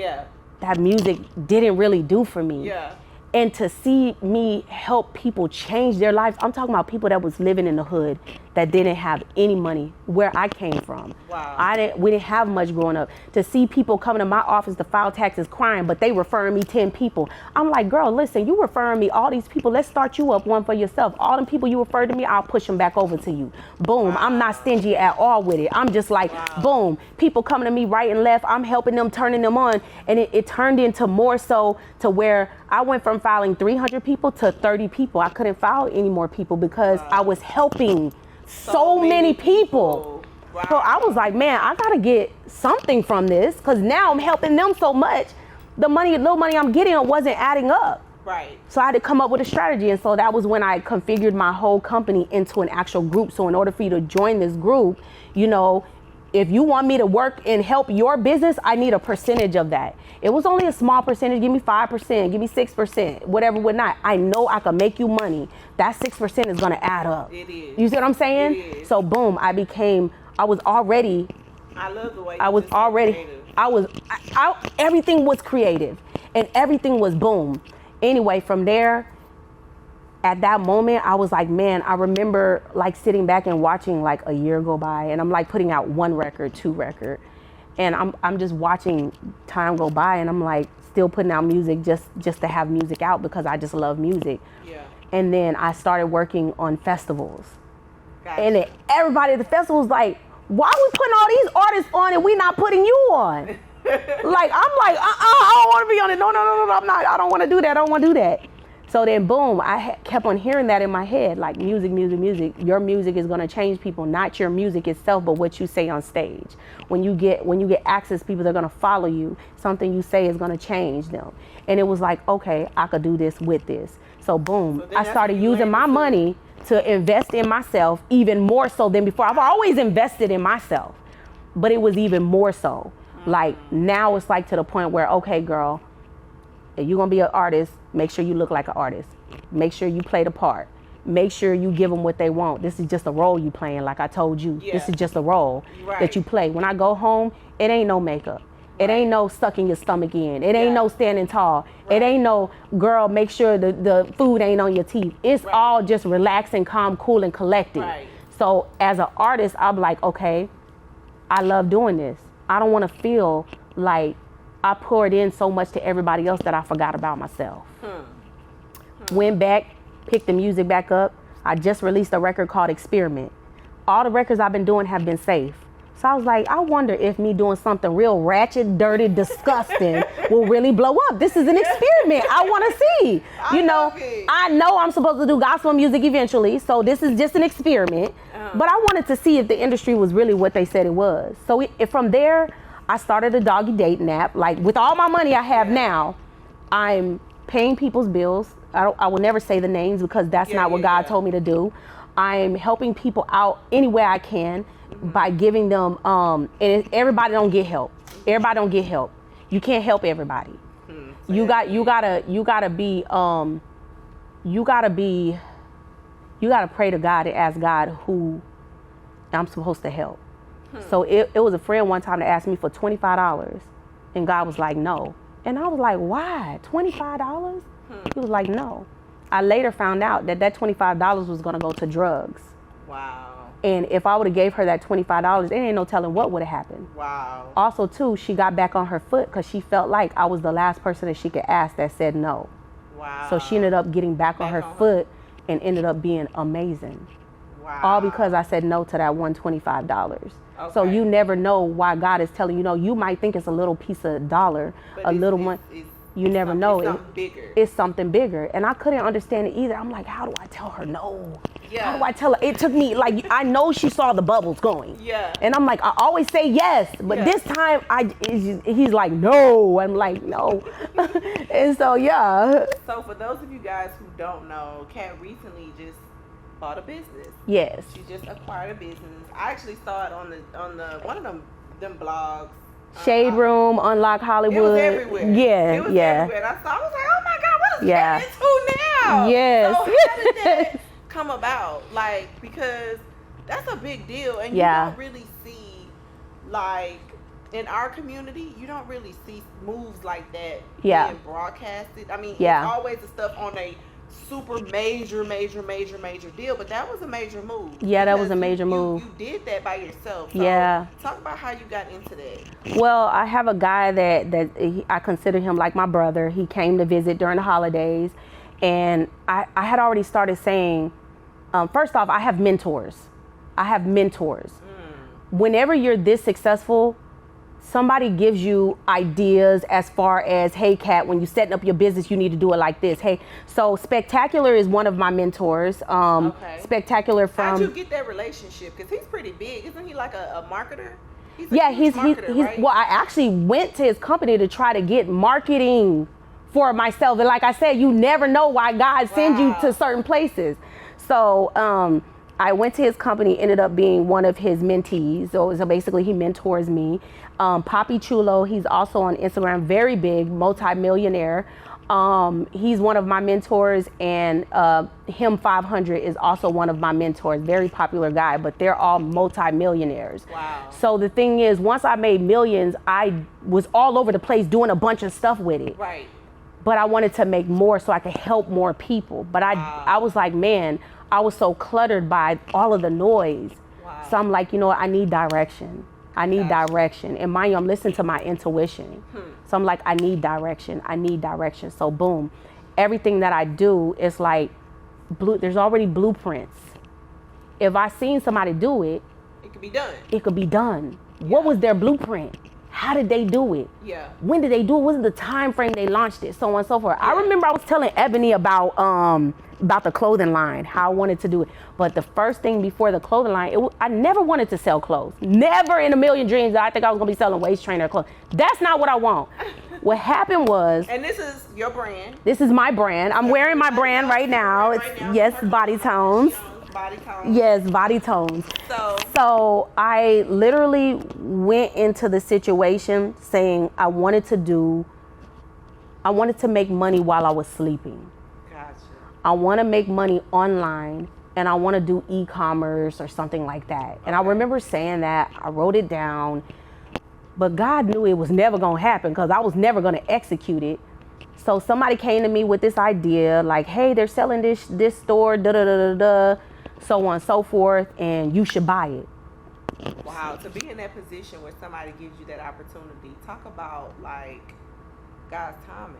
S2: that music didn't really do for me.
S1: Yeah.
S2: And to see me help people change their lives, I'm talking about people that was living in the hood that didn't have any money where I came from.
S1: Wow.
S2: We didn't have much growing up. To see people coming to my office to file taxes crying, but they referring me 10 people. I'm like, girl, listen, you referring me all these people. Let's start you up one for yourself. All them people you referred to me, I'll push them back over to you. Boom.
S1: Wow.
S2: I'm not stingy at all with it. I'm just like, boom. People coming to me right and left. I'm helping them, turning them on. And it turned into more so to where I went from filing 300 people to 30 people. I couldn't file any more people because I was helping so many people.
S1: Wow.
S2: So I was like, man, I gotta get something from this because now I'm helping them so much. The little money I'm getting wasn't adding up.
S1: Right.
S2: So I had to come up with a strategy. And so that was when I configured my whole company into an actual group. So in order for you to join this group, if you want me to work and help your business, I need a percentage of that. It was only a small percentage. Give me 5%, give me 6%, whatever, whatnot. I know I can make you money. That 6% is gonna add up.
S1: It is.
S2: You see what I'm saying?
S1: It is.
S2: So boom, I was already,
S1: I love the way
S2: everything was creative and everything was boom. Anyway, from there, at that moment, I was like, man, I remember like sitting back and watching like a year go by and I'm like putting out 1 record, 2 record. And I'm just watching time go by and I'm like still putting out music just to have music out because I just love music.
S1: Yeah.
S2: And then I started working on festivals.
S1: Gotcha.
S2: And then everybody at the festival was like, why are we putting all these artists on and we not putting you on? Like, I'm like, I don't want to be on it. No, I'm not. I don't want to do that. I don't want to do that. So then boom, I kept on hearing that in my head, like music. Your music is gonna change people, not your music itself, but what you say on stage. When you get access, people that are gonna follow you. Something you say is gonna change them. And it was like, okay, I could do this with this. So boom, I started using my money to invest in myself even more so than before. I've always invested in myself, but it was even more so. Like now it's like to the point where, okay, girl, if you're gonna be an artist, make sure you look like an artist. Make sure you play the part. Make sure you give them what they want. This is just a role you playing, like I told you.
S1: Yeah.
S2: This is just a role that you play. When I go home, it ain't no makeup. It ain't no sucking your stomach in. It ain't no standing tall. It ain't no, girl, make sure the food ain't on your teeth. It's all just relaxing, calm, cool, and collected.
S1: Right.
S2: So as an artist, I'm like, okay, I love doing this. I don't want to feel like I poured in so much to everybody else that I forgot about myself. Went back, picked the music back up. I just released a record called Experiment. All the records I've been doing have been safe. So I was like, I wonder if me doing something real ratchet, dirty, disgusting will really blow up. This is an experiment. I want to see. You know, I know I'm supposed to do gospel music eventually, so this is just an experiment. But I wanted to see if the industry was really what they said it was. So from there, I started a doggy dating app. Like, with all my money I have now, I'm paying people's bills. I will never say the names because that's not what God told me to do. I'm helping people out any way I can by giving them, and everybody don't get help. Everybody don't get help. You can't help everybody. You gotta pray to God and ask God who I'm supposed to help. So it was a friend one time that asked me for $25, and God was like, no. And I was like, why? $25? He was like, no. I later found out that $25 was gonna go to drugs.
S1: Wow.
S2: And if I would have gave her that $25, there ain't no telling what would have happened.
S1: Wow.
S2: Also, too, she got back on her foot because she felt like I was the last person that she could ask that said no.
S1: Wow.
S2: So she ended up getting back on her foot and ended up being amazing.
S1: Wow.
S2: All because I said no to that $125.
S1: Okay.
S2: So you never know why God is telling you no. You might think it's a little piece of dollar,
S1: but
S2: little one. You never know.
S1: It's something bigger.
S2: It's something bigger. And I couldn't understand it either. I'm like, how do I tell her no?
S1: Yeah.
S2: How do I tell her? It took me, like, I know she saw the bubbles going.
S1: Yeah.
S2: And I'm like, I always say yes. But this time, he's like, no. I'm like, no. And so, yeah.
S1: So for those of you guys who don't know, Kat recently just bought a business.
S2: Yes.
S1: She just acquired a business. I actually saw it on the one of them blogs.
S2: Shade Room, Unlock Hollywood.
S1: It was everywhere.
S2: Yeah,
S1: it was
S2: yeah.
S1: everywhere. And I was like, oh my God, what is that into now?
S2: Yes.
S1: So how did that come about? Like, because that's a big deal, and you don't really see, like, in our community, you don't really see moves like that being broadcasted. I mean, it's always the stuff on a super major deal, but that was a major move.
S2: Yeah, that was a major move.
S1: You did that by yourself. So talk about how you got into that.
S2: Well, I have a guy that I consider him like my brother. He came to visit during the holidays, and I had already started saying, first off, I have mentors. Whenever you're this successful, somebody gives you ideas as far as, hey, Kat, when you're setting up your business, you need to do it like this. Hey, so Spectacular is one of my mentors. Spectacular from...
S1: How'd you get that relationship? Because he's pretty big. Isn't he like a marketer? He's
S2: marketer, right? Well, I actually went to his company to try to get marketing for myself. And like I said, you never know why God sends you to certain places. So I went to his company, ended up being one of his mentees. So basically he mentors me. Poppy Chulo, he's also on Instagram, very big, multi-millionaire. He's one of my mentors, and him 500 is also one of my mentors, very popular guy, but they're all multi-millionaires.
S1: Wow.
S2: So the thing is, once I made millions, I was all over the place doing a bunch of stuff with it.
S1: Right.
S2: But I wanted to make more so I could help more people. But I was like, man, I was so cluttered by all of the noise. Wow. So I'm like, you know what, I need direction. And mind you, I'm listening to my intuition. So I'm like, I need direction. So boom, everything that I do is like, there's already blueprints. If I seen somebody do it,
S1: it could be done.
S2: Yeah. What was their blueprint? How did they do it?
S1: Yeah.
S2: When did they do it? What was the time frame they launched it? So on and so forth. Yeah. I remember I was telling Ebony about the clothing line, how I wanted to do it. But the first thing before the clothing line, I never wanted to sell clothes. Never in a million dreams did I think I was gonna be selling waist trainer clothes. That's not what I want. What happened was...
S1: And this is your brand.
S2: This is my brand. I'm wearing my brand right now. Yes, Body Tones.
S1: Body tones.
S2: Yes, Body Tones. So I literally went into the situation saying I wanted to make money while I was sleeping.
S1: Gotcha.
S2: I want to make money online, and I want to do e-commerce or something like that. Okay. And I remember saying that. I wrote it down, but God knew it was never going to happen because I was never going to execute it. So somebody came to me with this idea, like, hey, they're selling this store, so on and so forth, and you should buy it.
S1: Wow, to be in that position where somebody gives you that opportunity, talk about like God's timing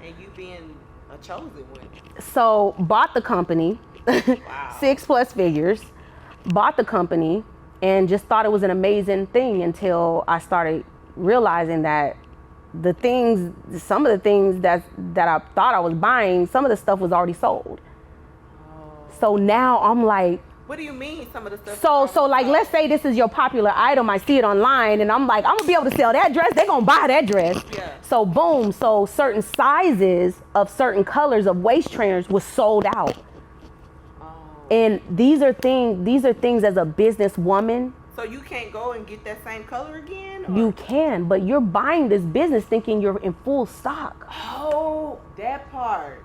S1: and you being a chosen one.
S2: So bought the company, wow. 6+ figures, bought the company, and just thought it was an amazing thing until I started realizing that some of the things that I thought I was buying, some of the stuff was already sold. So now I'm like,
S1: what do you mean some of the stuff?
S2: So like, let's say this is your popular item. I see it online and I'm like, I'm gonna be able to sell that dress. They're gonna buy that dress.
S1: Yeah.
S2: So boom, so certain sizes of certain colors of waist trainers was sold out. And these are things as a businesswoman.
S1: So you can't go and get that same color again? Or?
S2: You can, but you're buying this business thinking you're in full stock.
S1: Oh, that part.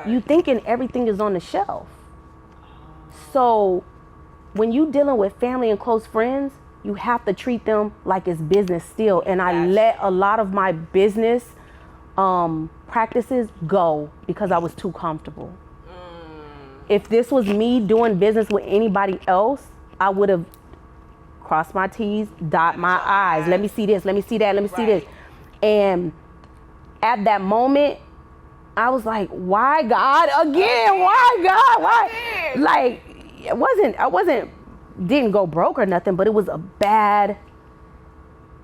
S2: You thinking everything is on the shelf. So when you dealing with family and close friends, you have to treat them like it's business still. And I let a lot of my business practices go because I was too comfortable. If this was me doing business with anybody else, I would have crossed my T's, dot my I's. Let me see this, let me see that, let me see this. And at that moment, I was like, why God again? Why God? Why? Like, didn't go broke or nothing, but it was a bad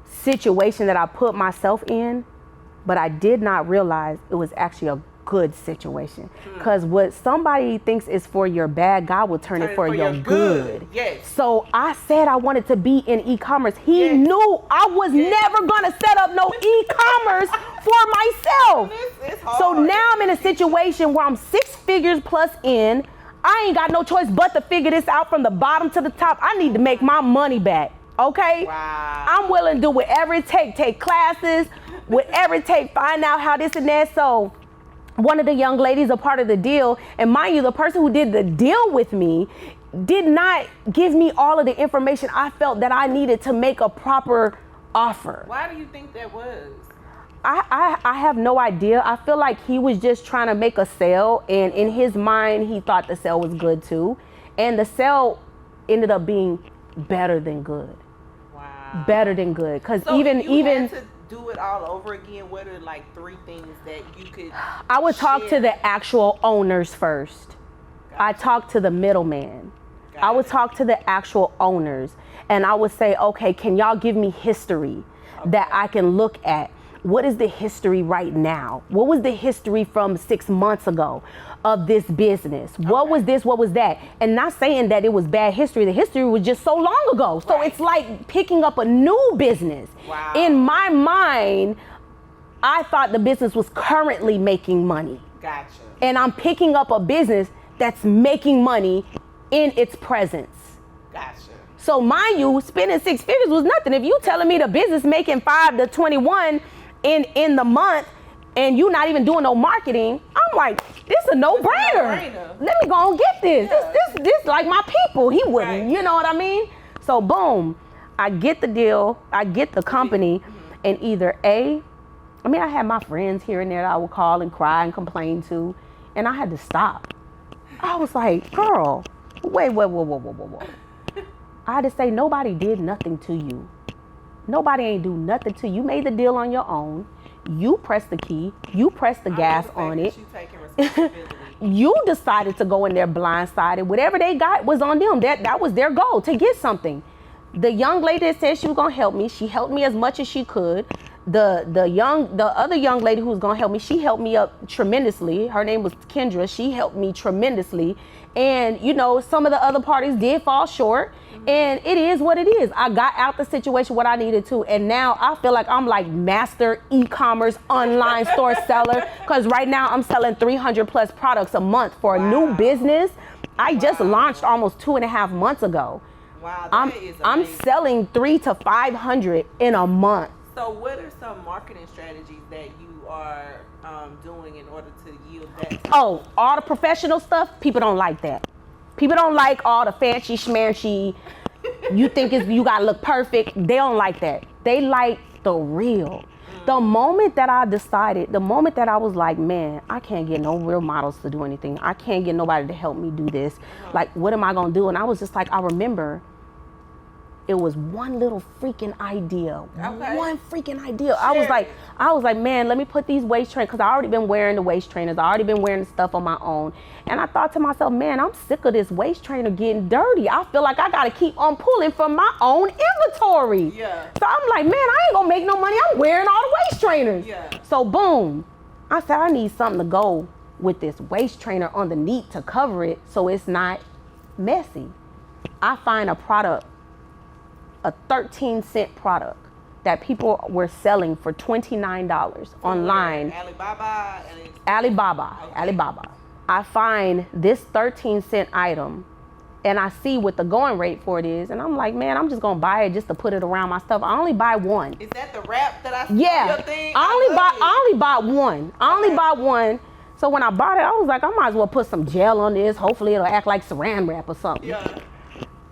S2: situation that I put myself in, but I did not realize it was actually a good situation. Because what somebody thinks is for your bad, God will turn it for your good.
S1: Yes.
S2: So I said I wanted to be in e-commerce. He knew I was never gonna set up no e-commerce for myself.
S1: It's hard.
S2: So now I'm in a situation where I'm 6 figures plus in. I ain't got no choice but to figure this out from the bottom to the top. I need to make my money back. Okay?
S1: Wow.
S2: I'm willing to do whatever it takes, take classes, whatever it takes, find out how this and that. So one of the young ladies a part of the deal, and mind you, the person who did the deal with me did not give me all of the information I felt that I needed to make a proper offer.
S1: Why do you think that was?
S2: I have no idea. I feel like he was just trying to make a sale, and in his mind, he thought the sale was good too. And the sale ended up being better than good.
S1: Wow.
S2: Better than good. Because
S1: so
S2: even
S1: had to do it all over again, what are like 3 things that you could
S2: I would talk to
S1: share?
S2: the actual owners first.
S1: Gotcha.
S2: I talked to the middleman. I would talk to the actual owners, and I would say, okay, can y'all give me history that I can look at? What is the history right now? What was the history from 6 months ago of this business? What was this? What was that? And not saying that it was bad history. The history was just so long ago. So it's like picking up a new business.
S1: Wow.
S2: In my mind, I thought the business was currently making money.
S1: Gotcha.
S2: And I'm picking up a business that's making money in its presence.
S1: Gotcha.
S2: So mind you, spending 6 figures was nothing. If you telling me the business making 5 to 21 in the month, and you not even doing no marketing, I'm like, this a no-brainer. Let me go and get this.
S1: Yeah.
S2: This like my people. He wouldn't,
S1: Right.
S2: you know what I mean? So boom, I get the deal, I get the company, and either I had my friends here and there that I would call and cry and complain to, and I had to stop. I was like, girl, wait. I had to say, nobody did nothing to you. Nobody ain't do nothing to you. You made the deal on your own. You pressed the key. You pressed the gas on it.
S1: You taking responsibility.
S2: You decided to go in there blindsided. Whatever they got was on them. That was their goal, to get something. The young lady that said she was gonna help me, she helped me as much as she could. The other young lady who was gonna help me, she helped me up tremendously. Her name was Kendra. She helped me tremendously. And some of the other parties did fall short. And it is what it is. I got out the situation what I needed to, and now I feel like I'm like master e-commerce online store seller, because right now I'm selling 300 plus products a month for a new business. I just launched almost 2.5 months ago.
S1: Wow,
S2: I'm selling 300 to 500 in a month.
S1: So what are some marketing strategies that you are doing in order to yield that?
S2: Oh, all the professional stuff, people don't like that. People don't like all the fancy schmancy, you think you gotta look perfect. They don't like that. They like the real. The moment that I was like, man, I can't get no real models to do anything. I can't get nobody to help me do this. Like, what am I gonna do? And I was just like, I remember It was one little freaking idea.
S1: Okay.
S2: One freaking idea. I was like, man, let me put these waist trainers, because I already been wearing the waist trainers. I already been wearing the stuff on my own. And I thought to myself, man, I'm sick of this waist trainer getting dirty. I feel like I got to keep on pulling from my own inventory.
S1: Yeah.
S2: So I'm like, man, I ain't going to make no money. I'm wearing all the waist trainers.
S1: Yeah.
S2: So boom, I said, I need something to go with this waist trainer underneath to cover it so it's not messy. I find a product, a 13-cent product that people were selling for $29 online.
S1: Alibaba.
S2: Okay. Alibaba. I find this 13-cent item and I see what the going rate for it is, and I'm like, man, I'm just gonna buy it just to put it around my stuff. I only buy one.
S1: Is that the wrap that I see
S2: yeah.
S1: on your thing?
S2: I only bought one. I only bought one. So when I bought it, I was like, I might as well put some gel on this. Hopefully it'll act like saran wrap or something.
S1: Yeah.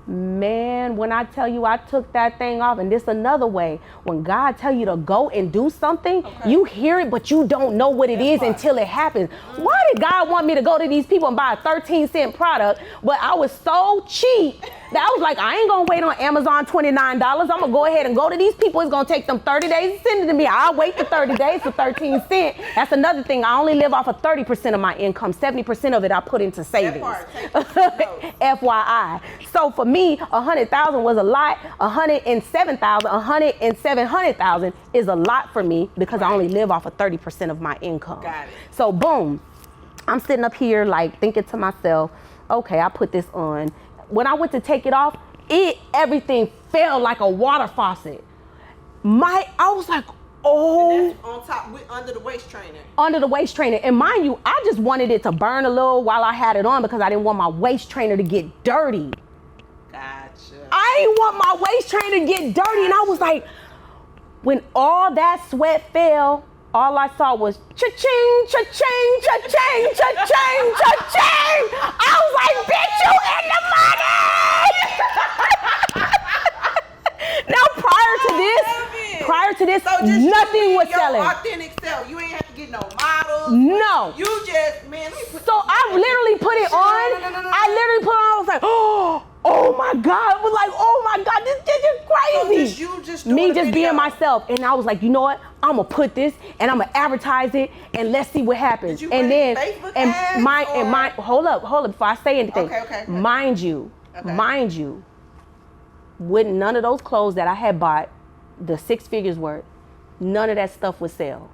S2: Man, when I tell you I took that thing off, and this another way, when God tell you to go and do something, you hear it, but you don't know what it is until it happens. Why did God want me to go to these people and buy a 13-cent product, but I was so cheap that I was like, I ain't gonna wait on Amazon $29. I'm gonna go ahead and go to these people. It's gonna take them 30 days to send it to me. I'll wait for 30 days for 13 cents. That's another thing. I only live off of 30% of my income. 70% of it I put into savings. FYI. So for me, 100,000 was a lot. 107,000 is a lot for me because I only live off of 30% of my income.
S1: Got it.
S2: So boom, I'm sitting up here like thinking to myself, okay, I put this on. When I went to take it off, everything fell like a water faucet. I was like, oh.
S1: And that's on top, under the waist trainer.
S2: Under the waist trainer. And mind you, I just wanted it to burn a little while I had it on because I didn't want my waist trainer to get dirty.
S1: Gotcha.
S2: I didn't want my waist trainer to get dirty. And I was like, when all that sweat fell, all I saw was cha-ching, cha-ching, cha-ching, cha-ching, cha-ching. I was like, bitch, you in the money. Now, prior to this,
S1: so just
S2: nothing was selling.
S1: Authentic self. You ain't have to get no models.
S2: No.
S1: You just, man, let me put
S2: So I literally put it on. I literally put it on. I was like, oh my God. I was like, oh my God, this is crazy.
S1: So you just
S2: me just being myself. And I was like, you know what? I'm gonna put this and I'm gonna advertise it and let's see what happens.
S1: Did you
S2: and then
S1: Facebook
S2: and
S1: ads
S2: my
S1: or?
S2: and my hold up before I say anything.
S1: Okay.
S2: Mind you, with none of those clothes that I had bought, the 6 figures worth, none of that stuff would sell.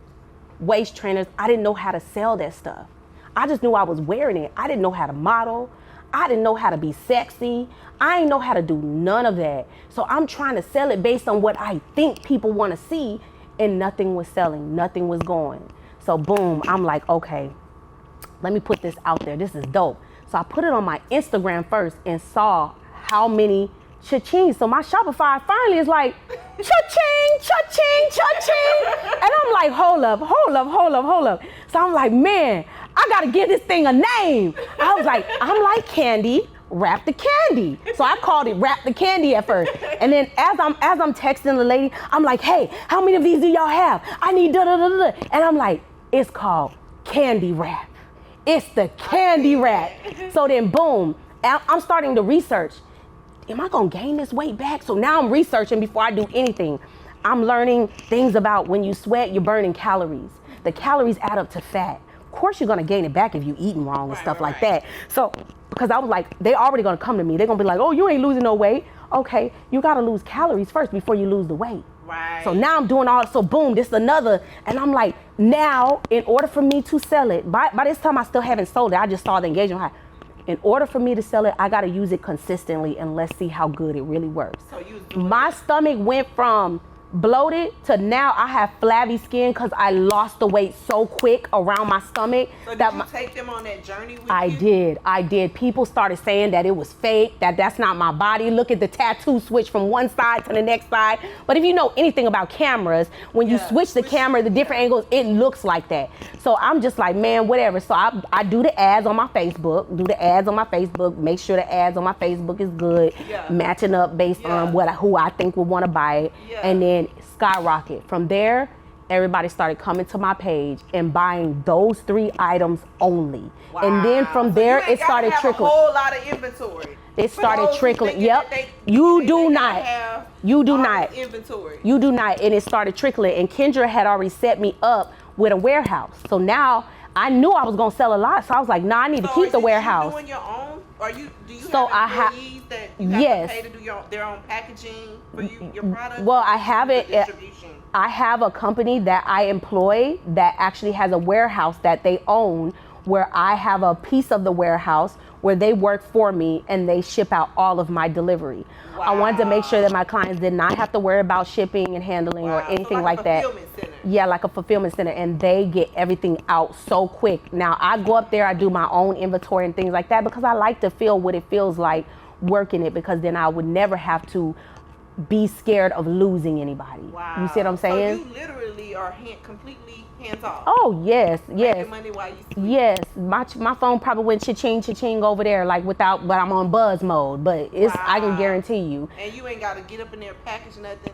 S2: Waist trainers, I didn't know how to sell that stuff. I just knew I was wearing it. I didn't know how to model. I didn't know how to be sexy. I didn't know how to do none of that. So I'm trying to sell it based on what I think people want to see, and nothing was selling. Nothing was going. So boom, I'm like, okay, let me put this out there. This is dope. So I put it on my Instagram first and saw how many cha-ching. So my Shopify finally is like, cha-ching, cha-ching, cha-ching. And I'm like, hold up. So I'm like, man, I gotta give this thing a name. I was like, I'm like Candy, Wrap the Candy. So I called it Wrap the Candy at first. And then as I'm texting the lady, I'm like, hey, how many of these do y'all have? I need da-da-da-da. And I'm like, it's called Candy Wrap. It's the Candy Wrap. So then boom, I'm starting to research. Am I gonna gain this weight back? So now I'm researching before I do anything. I'm learning things about when you sweat, you're burning calories. The calories add up to fat. Of course you're gonna gain it back if you eating wrong and stuff like that. So, because I was like, they already gonna come to me. They're gonna be like, oh, you ain't losing no weight. Okay, you gotta lose calories first before you lose the weight.
S1: Right.
S2: So now I'm doing so boom, this is another, and I'm like, now, in order for me to sell it, by this time I still haven't sold it, I just saw the engagement high. In order for me to sell it, I gotta use it consistently, and let's see how good it really works.
S1: So
S2: my stomach went from bloated to now I have flabby skin because I lost the weight so quick around my stomach.
S1: So did you take them on that journey with
S2: you? I did. People started saying that it was fake, that's not my body. Look at the tattoo switch from one side to the next side. But if you know anything about cameras, when you switch the camera, the different angles, it looks like that. So I'm just like, man, whatever. So I do the ads on my Facebook, make sure the ads on my Facebook is good, matching up based on who I think will want to buy it. And then skyrocket. From there, everybody started coming to my page and buying those 3 items only.
S1: Wow.
S2: And then from
S1: So
S2: there,
S1: you ain't
S2: it started
S1: gotta have
S2: trickling.
S1: a whole lot of inventory.
S2: It
S1: For
S2: started
S1: those who
S2: trickling.
S1: thinking
S2: Yep.
S1: that
S2: You
S1: they
S2: do
S1: gotta
S2: not.
S1: have
S2: You do
S1: all
S2: not.
S1: this inventory.
S2: You do not. And it started trickling. And Kendra had already set me up with a warehouse. So now I knew I was going to sell a lot. So I was like, nah, I need to keep the warehouse.
S1: You doing your own? Or do you
S2: So
S1: have employees that you have
S2: yes.
S1: to pay to do their own packaging for your product?
S2: Well, I have it.
S1: Distribution.
S2: I have a company that I employ that actually has a warehouse that they own, where I have a piece of the warehouse where they work for me and they ship out all of my delivery.
S1: Wow.
S2: I wanted to make sure that my clients did not have to worry about shipping and handling or anything
S1: so
S2: like that.
S1: Center.
S2: Yeah, like a fulfillment center, and they get everything out so quick. Now I go up there, I do my own inventory and things like that because I like to feel what it feels like working it, because then I would never have to be scared of losing anybody.
S1: Wow.
S2: You see what I'm saying?
S1: So you literally are completely hands off.
S2: Oh yes, yes.
S1: Making money while you sleep.
S2: Yes, my phone probably went cha-ching over there, like without, but I'm on buzz mode. But it's I can guarantee you.
S1: And you ain't got to get up in there package nothing.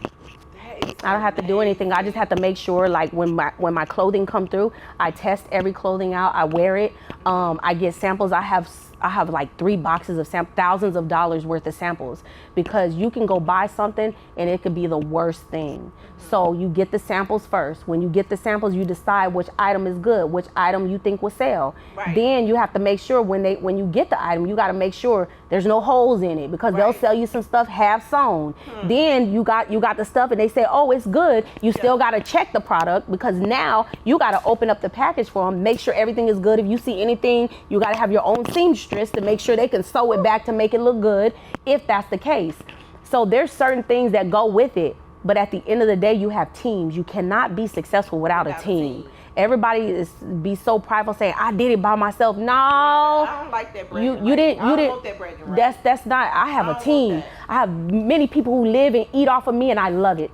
S2: I don't have to do anything. I just have to make sure, like when my clothing come through, I test every clothing out. I wear it. I get samples. I have like 3 boxes of thousands of dollars worth of samples, because you can go buy something and it could be the worst thing. So you get the samples first. When you get the samples, you decide which item is good, which item you think will sell.
S1: Right.
S2: Then you have to make sure when you get the item, you got to make sure there's no holes in it, because they'll sell you some stuff half sewn. Then you got the stuff and they say, oh, it's good. You still got to check the product, because now you got to open up the package for them, make sure everything is good. If you see anything, you got to have your own seamstress to make sure they can sew it back to make it look good, if that's the case. So there's certain things that go with it. But at the end of the day, you have teams. You cannot be successful without a team. Everybody be so prideful saying, I did it by myself. No.
S1: I don't like that bragging.
S2: You didn't.
S1: I don't want that bragging right.
S2: That's not. I have a team. I have many people who live and eat off of me, and I love it.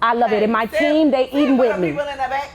S2: I love it. And my team, they eating with me.
S1: People in the back.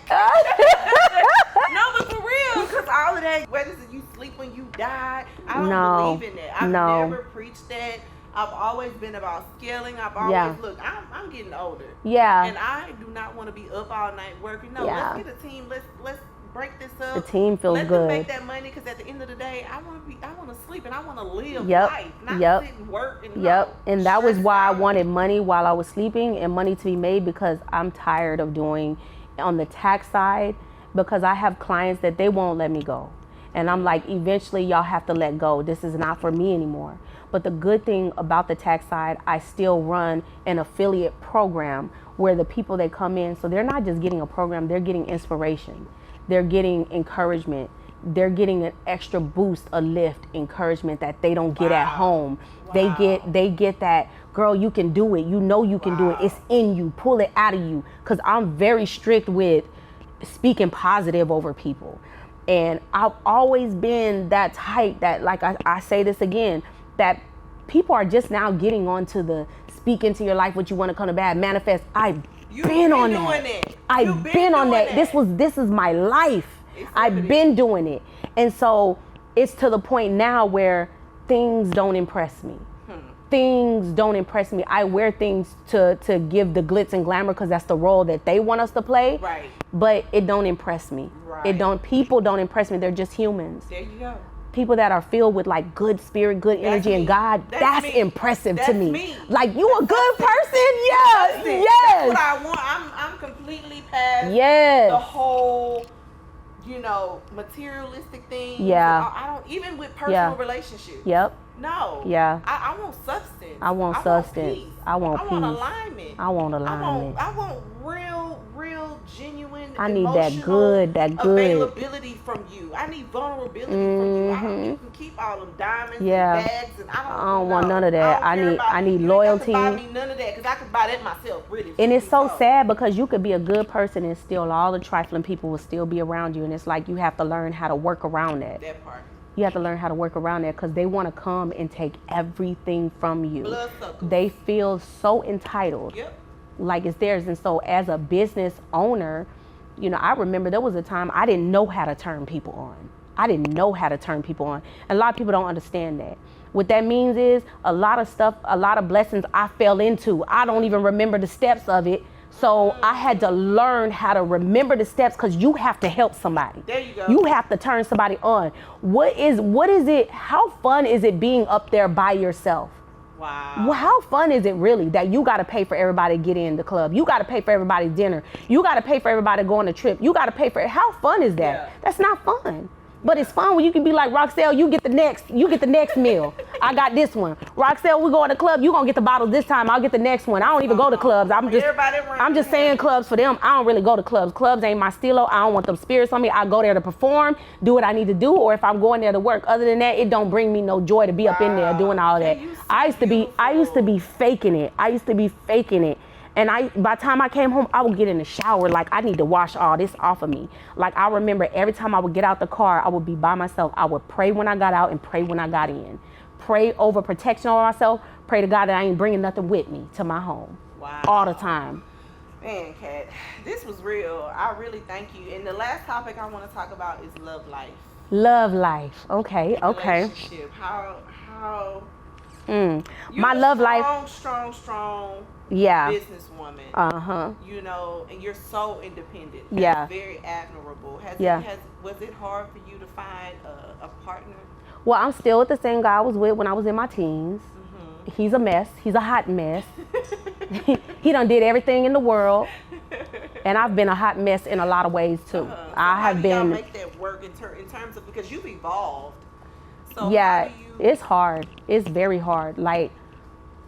S1: No, but for real, because all of that, whether you sleep when you die, I don't believe in that. I've never preached that. I've always been about scaling. I've always look. I'm getting older. Yeah. And I do not want to be up all night working. No, let's get a team. Let's break this up.
S2: The team feels good.
S1: Let them make that money, because at the end of the day, I want to sleep and I want to live life, not sit and work and
S2: And that was why I wanted money while I was sleeping, and money to be made, because I'm tired of doing on the tax side, because I have clients that they won't let me go. And I'm like, eventually y'all have to let go. This is not for me anymore. But the good thing about the tax side, I still run an affiliate program where the people that come in, so they're not just getting a program, they're getting inspiration. They're getting encouragement. They're getting an extra boost, a lift, encouragement that they don't get at home. They get that, girl, you can do it. You know you can do it. It's in you. Pull it out of you. Because I'm very strict with speaking positive over people. And I've always been that type that, like I say this again, that people are just now getting onto the speak into your life what you want to come to bad, manifest. I've been on that. I've been on that. This is my life. I've been doing it. And so it's to the point now where things don't impress me. Things don't impress me. I wear things to give the glitz and glamour, because that's the role that they want us to play. Right. But it don't impress me. Right. People don't impress me. They're just humans. There you go. People that are filled with like good spirit, good energy, and God, that's impressive to me. Like, you a good person? Yes. Yes.
S1: That's what I want. I'm completely past the whole, materialistic thing.
S2: Yeah.
S1: I don't, even with personal relationships.
S2: Yep.
S1: No.
S2: Yeah.
S1: I want substance.
S2: I want substance. I want peace.
S1: I want alignment.
S2: I want alignment.
S1: I want real, genuine.
S2: I need that good
S1: availability from you. I need vulnerability from you. You can keep all them diamonds and bags, and I don't want none of that.
S2: I need loyalty.
S1: You ain't got to buy me none of that, because I can buy that myself. Really.
S2: And it's so sad, because you could be a good person and still all the trifling people will still be around you, and it's like you have to learn how to work around that. That part. You have to learn how to work around that, because they want to come and take everything from you. They feel so entitled, like it's theirs. And so as a business owner, I remember there was a time I didn't know how to turn people on. And a lot of people don't understand that. What that means is a lot of stuff, a lot of blessings I fell into, I don't even remember the steps of it. So I had to learn how to remember the steps, because you have to help somebody.
S1: There you go.
S2: You have to turn somebody on. What is it? How fun is it being up there by yourself?
S1: Wow.
S2: Well, how fun is it really that you got to pay for everybody to get in the club? You got to pay for everybody's dinner. You got to pay for everybody to go on a trip. You got to pay for it. How fun is that?
S1: Yeah.
S2: That's not fun. But it's fun when you can be like, Roxelle, you get the next meal. I got this one. Roxelle, we go to the club, you gonna get the bottles this time. I'll get the next one. I don't even go to clubs. I'm just saying clubs for them. I don't really go to clubs. Clubs ain't my stilo. I don't want them spirits on me. I go there to perform, do what I need to do, or if I'm going there to work. Other than that, it don't bring me no joy to be up in there doing all that. I used to be faking it. And by the time I came home, I would get in the shower like I need to wash all this off of me. Like I remember every time I would get out the car, I would be by myself. I would pray when I got out and pray when I got in. Pray over protection over myself. Pray to God that I ain't bringing nothing with me to my home.
S1: Wow.
S2: All the time.
S1: Man, Kat, this was real. I really thank you. And the last topic I want to talk about is love life.
S2: Love life. Okay.
S1: Relationship. How
S2: My love life.
S1: Strong.
S2: Yeah.
S1: Businesswoman. You know, and you're so independent.
S2: Yeah.
S1: That's very admirable. Was it hard for you to find a partner?
S2: Well, I'm still with the same guy I was with when I was in my teens. Mm-hmm. He's a mess. He's a hot mess. He done did everything in the world. And I've been a hot mess in a lot of ways too.
S1: So
S2: how do y'all
S1: make that work in terms of, because you've evolved. So
S2: yeah, it's hard. It's very hard. Like,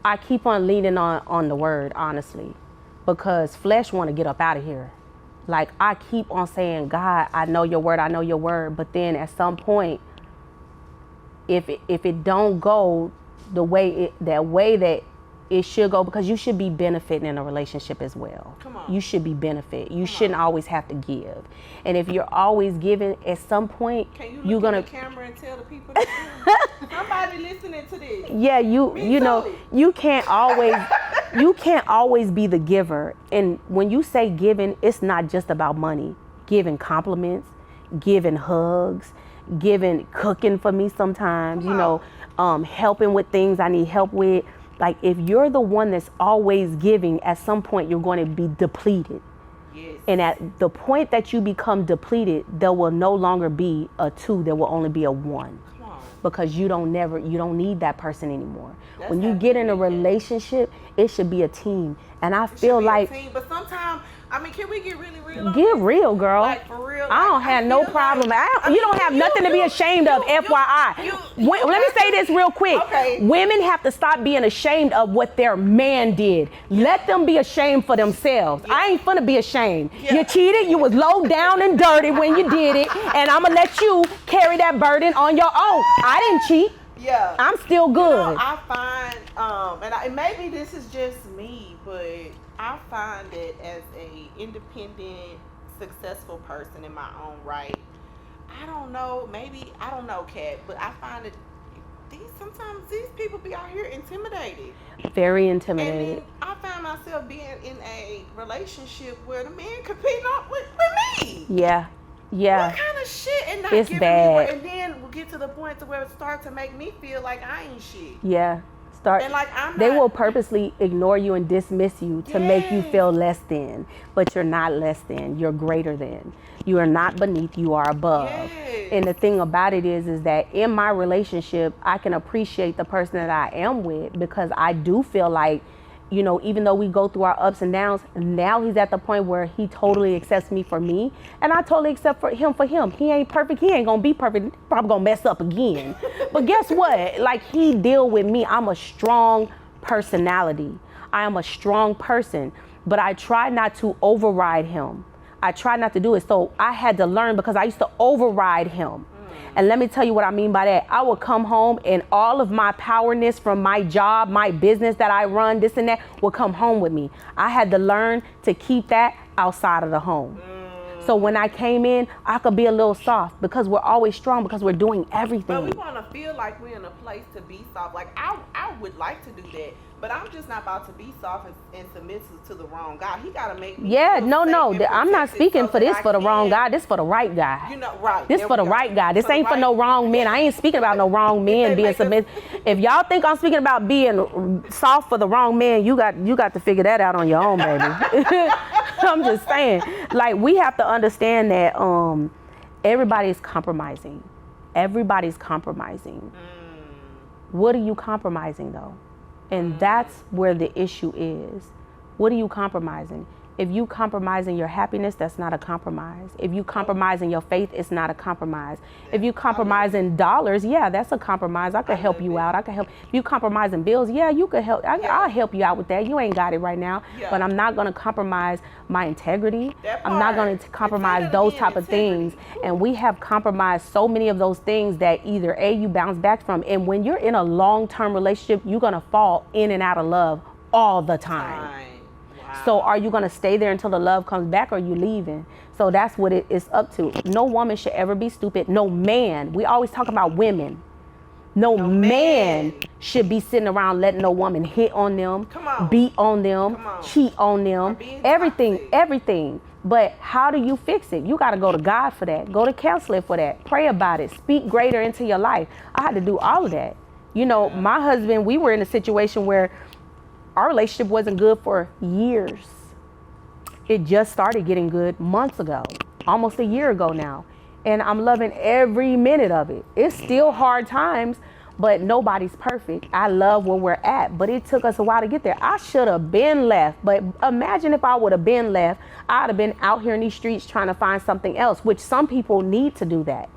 S2: I keep on leaning on the word, honestly, because flesh want to get up out of here. Like, I keep on saying, God, I know your word. But then at some point, if it don't go the way that it should go, because you should be benefiting in a relationship as well.
S1: Come on.
S2: You should be benefit. You shouldn't always have to give. And if you're always giving, at some point,
S1: you're gonna the camera and tell the people that somebody listening to this.
S2: Yeah, you know, you can't always be the giver. And when you say giving, it's not just about money. Giving compliments, giving hugs, cooking for me sometimes, you know, helping with things I need help with. Like, if you're the one that's always giving, at some point you're going to be depleted.
S1: Yes.
S2: And at the point that you become depleted, there will no longer be a 2, there will only be a 1.
S1: Come on.
S2: Because you don't need that person anymore. When you get in a relationship, it should be a team. And I feel like,
S1: but sometimes, I mean, can we get really real?
S2: Get real, girl.
S1: Like, for real.
S2: I don't have no problem. You don't have nothing to be ashamed of, FYI. Let me say this real quick.
S1: Okay.
S2: Women have to stop being ashamed of what their man did. Let them be ashamed for themselves. Yeah. I ain't finna be ashamed. Yeah. You cheated. You was low down and dirty when you did it. And I'm gonna let you carry that burden on your own. I didn't cheat.
S1: Yeah.
S2: I'm still good.
S1: You know, I find, and maybe this is just me, but I find that as a independent, successful person in my own right, I don't know, Kat, but I find that sometimes these people be out here intimidated.
S2: Very intimidated.
S1: And then I find myself being in a relationship where the man competing with me.
S2: Yeah.
S1: What kind of shit? And not
S2: it's
S1: giving
S2: bad.
S1: me, and then we'll get to the point to where it starts to make me feel like I ain't shit.
S2: Yeah.
S1: And like,
S2: they will purposely ignore you and dismiss you to make you feel less than, but you're not less than, you're greater than. You are not beneath, you are above.
S1: Yes.
S2: And the thing about it is that in my relationship, I can appreciate the person that I am with, because I do feel like, you know, even though we go through our ups and downs, now he's at the point where he totally accepts me for me, and I totally accept him for him. He ain't perfect. He ain't gonna be perfect. Probably gonna mess up again. But guess what? Like, he deal with me. I'm a strong personality. I am a strong person, but I try not to override him. I try not to do it. So I had to learn, because I used to override him. And let me tell you what I mean by that. I would come home and all of my powerness from my job, my business that I run, this and that, would come home with me. I had to learn to keep that outside of the home. So when I came in, I could be a little soft because we're always strong because we're doing everything.
S1: But we want to feel like we're in a place to be soft. Like I would like to do that, but I'm just not about to be soft and submissive to the wrong guy. He got to make me
S2: Yeah,
S1: feel
S2: no.
S1: safe and
S2: I'm not
S1: protected
S2: speaking
S1: so
S2: for
S1: that
S2: this
S1: I
S2: for the wrong
S1: can-
S2: guy. This for the right guy.
S1: You know, right.
S2: This
S1: there
S2: for the
S1: we go.
S2: right guy. This
S1: For the
S2: ain't for
S1: right-
S2: no wrong men. I ain't speaking about no wrong men
S1: they
S2: being
S1: make us-
S2: submissive. If y'all think I'm speaking about being soft for the wrong man, you got to figure that out on your own, baby. I'm just saying. Like, we have to understand that everybody's compromising. Everybody's compromising. What are you compromising though? And that's where the issue is. What are you compromising? If you compromising your happiness, that's not a compromise. If you compromising your faith, it's not a compromise. If you compromising dollars, yeah, that's a compromise. I could help you out. I could help. If you compromising bills, yeah, you could help. I'll help you out with that. You ain't got it right now, but I'm not gonna compromise my integrity. I'm not gonna compromise those type of things. And we have compromised so many of those things that either A, you bounce back from, and when you're in a long-term relationship, you're gonna fall in and out of love all the time. So are you going to stay there until the love comes back, or are you leaving? So that's what it is up to. No woman should ever be stupid. No man. We always talk about women. No man should be sitting around letting no woman hit on them, beat on them, cheat on them, everything. But how do you fix it? You got to go to God for that. Go to counseling for that. Pray about it. Speak greater into your life. I had to do all of that. You know, my husband, we were in a situation where our relationship wasn't good for years. It just started getting good months ago, almost a year ago now. And I'm loving every minute of it. It's still hard times, but nobody's perfect. I love where we're at, but it took us a while to get there. I should have been left, but imagine if I would have been left, I'd have been out here in these streets trying to find something else, which some people need to do that.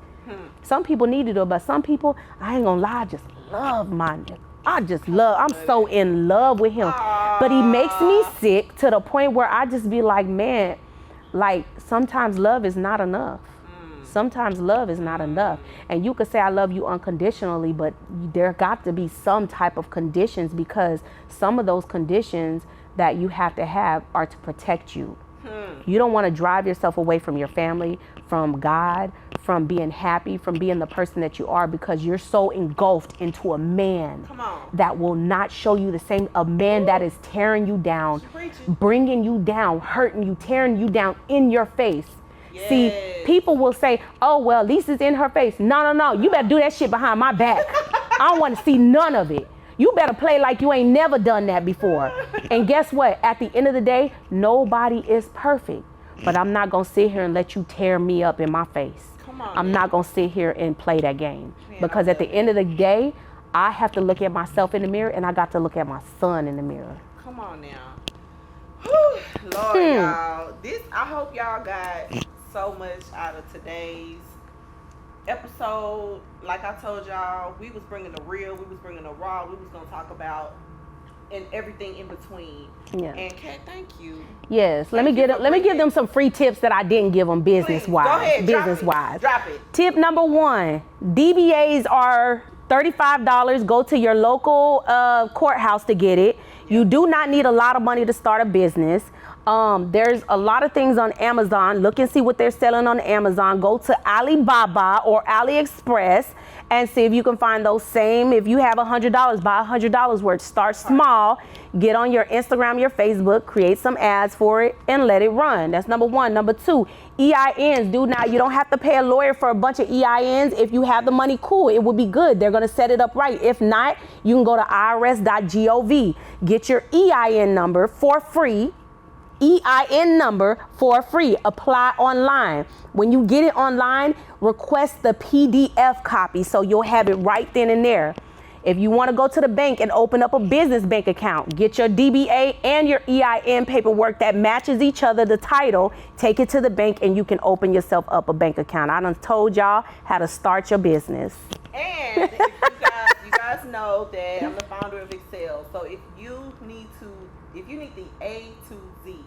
S2: Some people need to do it, but some people, I ain't gonna lie, I just love my nigga. I'm so in love with him. But he makes me sick to the point where I just be like, man, like sometimes love is not enough. Sometimes love is not enough. And you could say I love you unconditionally, but there got to be some type of conditions, because some of those conditions that you have to have are to protect you. You don't want to drive yourself away from your family, from God, from being happy, from being the person that you are, because you're so engulfed into a man that will not show you the same, a man that is tearing you down, bringing you down, hurting you, tearing you down in your face. See, people will say, oh, well, Lisa's in her face. No. You better do that shit behind my back. I don't want to see none of it. You better play like you ain't never done that before. And guess what? At the end of the day, nobody is perfect. But I'm not going to sit here and let you tear me up in my face. I'm not going to sit here and play that game. Because at the end of the day, I have to look at myself in the mirror, and I got to look at my son in the mirror.
S1: Come on now. Whew, Lord, y'all. I hope y'all got so much out of today's episode. Like I told y'all, we was bringing the real, we was bringing the raw, we was going to talk about and everything in between. And Kat, thank you.
S2: Yes, let me give them some free tips that I didn't give them business wise.
S1: Go ahead, drop it.
S2: Tip number 1, DBAs are $35. Go to your local courthouse to get it. You do not need a lot of money to start a business. There's a lot of things on Amazon. Look and see what they're selling on Amazon. Go to Alibaba or AliExpress and see if you can find those same. If you have $100, buy $100 worth. Start small. Get on your Instagram, your Facebook, create some ads for it, and let it run. That's number 1. Number 2, EINs. You don't have to pay a lawyer for a bunch of EINs. If you have the money, cool. It would be good. They're going to set it up right. If not, you can go to irs.gov. Get your EIN number for free. EIN number for free. Apply online. When you get it online, request the PDF copy so you'll have it right then and there. If you want to go to the bank and open up a business bank account, get your DBA and your EIN paperwork that matches each other, the title, take it to the bank, and you can open yourself up a bank account. I done told y'all how to start your business.
S1: And if you guys know that I'm the founder of Excell. So if you need the A to Z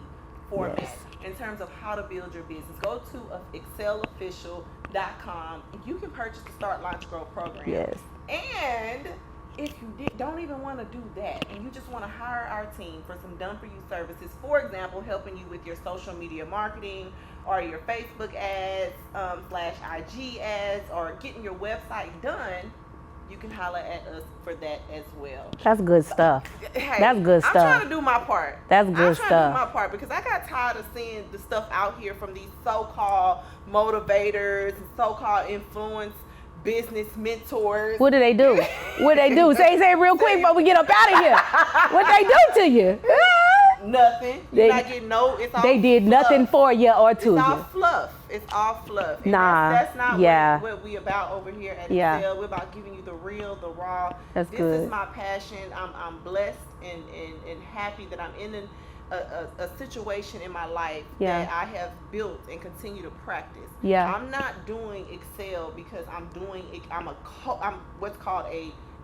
S1: format in terms of how to build your business, go to excelofficial.com. You can purchase the Start Launch Grow program.
S2: Yes.
S1: And if you don't even want to do that and you just want to hire our team for some done for you services, for example, helping you with your social media marketing or your Facebook ads slash IG ads or getting your website done, you can holler at us for that as well.
S2: That's good stuff.
S1: Hey,
S2: That's good
S1: I'm
S2: stuff.
S1: trying to do my part.
S2: That's good
S1: I'm
S2: stuff.
S1: trying to do my part because I got tired of seeing the stuff out here from these so-called motivators and so-called influence business mentors.
S2: What do they do? What they do? Say it real quick before we get up out of here. What they do to you?
S1: Nothing. You're not getting it's all
S2: They did
S1: fluff.
S2: nothing for you or to
S1: It's all
S2: you.
S1: fluff. It's all fluff. And
S2: Nah,
S1: that's not
S2: yeah.
S1: what we about over here at
S2: Yeah.
S1: Excel. We're about giving you the real, the raw.
S2: That's
S1: this
S2: good.
S1: is my passion. I'm blessed and happy that I'm in a situation in my life
S2: Yeah.
S1: that I have built and continue to practice.
S2: Yeah.
S1: I'm not doing Excel because I'm what's called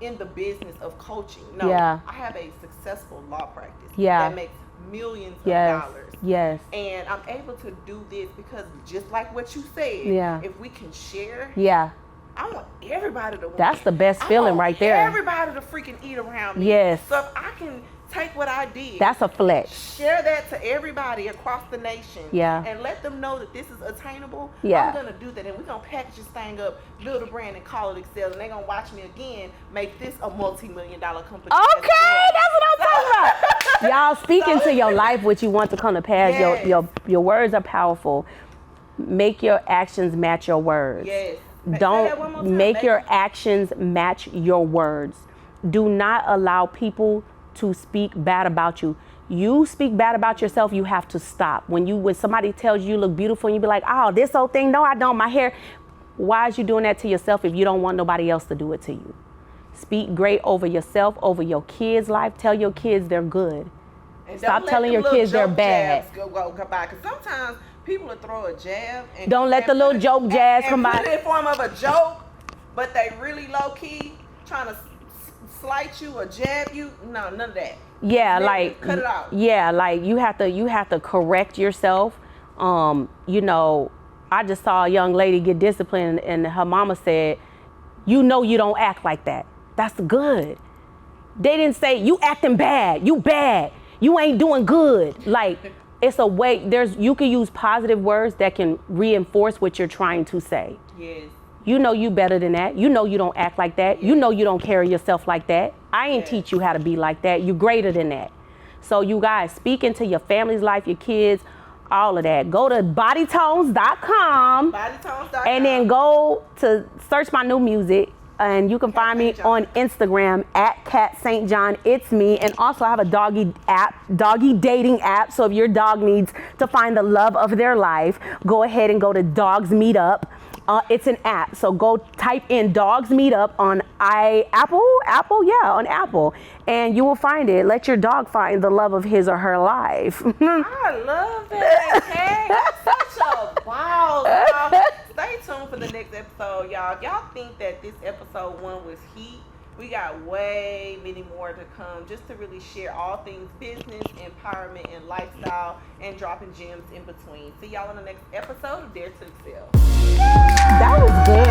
S1: in the business of coaching. No,
S2: Yeah.
S1: I have a successful law practice
S2: Yeah.
S1: that makes millions of
S2: Yes.
S1: dollars.
S2: Yes.
S1: And I'm able to do this because just like what you said,
S2: Yeah.
S1: if we can share,
S2: Yeah.
S1: I want everybody to win.
S2: That's the best feeling right there.
S1: Everybody to freaking eat around me.
S2: Yes.
S1: So if I can take what I did,
S2: That's a flex.
S1: share that to everybody across the nation,
S2: Yeah.
S1: and let them know that this is attainable,
S2: Yeah.
S1: I'm gonna do that, and we're gonna package this thing up, build a brand, and call it Excel, and they're gonna watch me again make this a multi-million-dollar company.
S2: Okay, that's what I'm talking about. Y'all speak into your life what you want to come to pass.
S1: Yes.
S2: Your words are powerful. Make your actions match your words.
S1: Yes. Say that one more
S2: Don't
S1: time.
S2: make your actions match your words. Do not allow people to speak bad about you. You speak bad about yourself, you have to stop. When somebody tells you look beautiful and you be like, oh, this old thing, no, I don't, my hair. Why is you doing that to yourself if you don't want nobody else to do it to you? Speak great over yourself, over your kids' life. Tell your kids they're good.
S1: And
S2: Stop
S1: don't let
S2: telling
S1: them
S2: your kids
S1: little
S2: they're
S1: joke
S2: bad.
S1: jabs go by. Because sometimes people will throw a jab. And
S2: Don't let the little joke jabs come
S1: put
S2: by.
S1: it in form of a joke, but they really low key trying to slight you or jab you. No, none of that.
S2: Yeah,
S1: Just
S2: like
S1: cut it out.
S2: Yeah, like you have to correct yourself. You know, I just saw a young lady get disciplined and her mama said, you know you don't act like that. That's good. They didn't say you acting bad, you ain't doing good. Like it's a way you can use positive words that can reinforce what you're trying to say.
S1: Yes.
S2: You know you better than that. You know you don't act like that.
S1: Yeah.
S2: You know you don't carry yourself like that. I ain't
S1: Yeah.
S2: teach you how to be like that. You greater than that. So you guys speak into your family's life, your kids, all of that. Go to bodytones.com
S1: Bodytones.com.
S2: and then go to search my new music. And you can find me
S1: St. John.
S2: on Instagram at Cat St. John. It's me. And also I have a doggy dating app. So if your dog needs to find the love of their life, go ahead and go to Dogs Meet Up. It's an app. So go type in Dogs Meet Up on Apple, on Apple. And you will find it. Let your dog find the love of his or her life.
S1: I love that. Hey, such a wow. Y'all. Stay tuned for the next episode, y'all. If y'all think that this episode 1 was heat, we got way many more to come just to really share all things business, empowerment, and lifestyle, and dropping gems in between. See y'all on the next episode of Dare to Excel.
S2: That was good.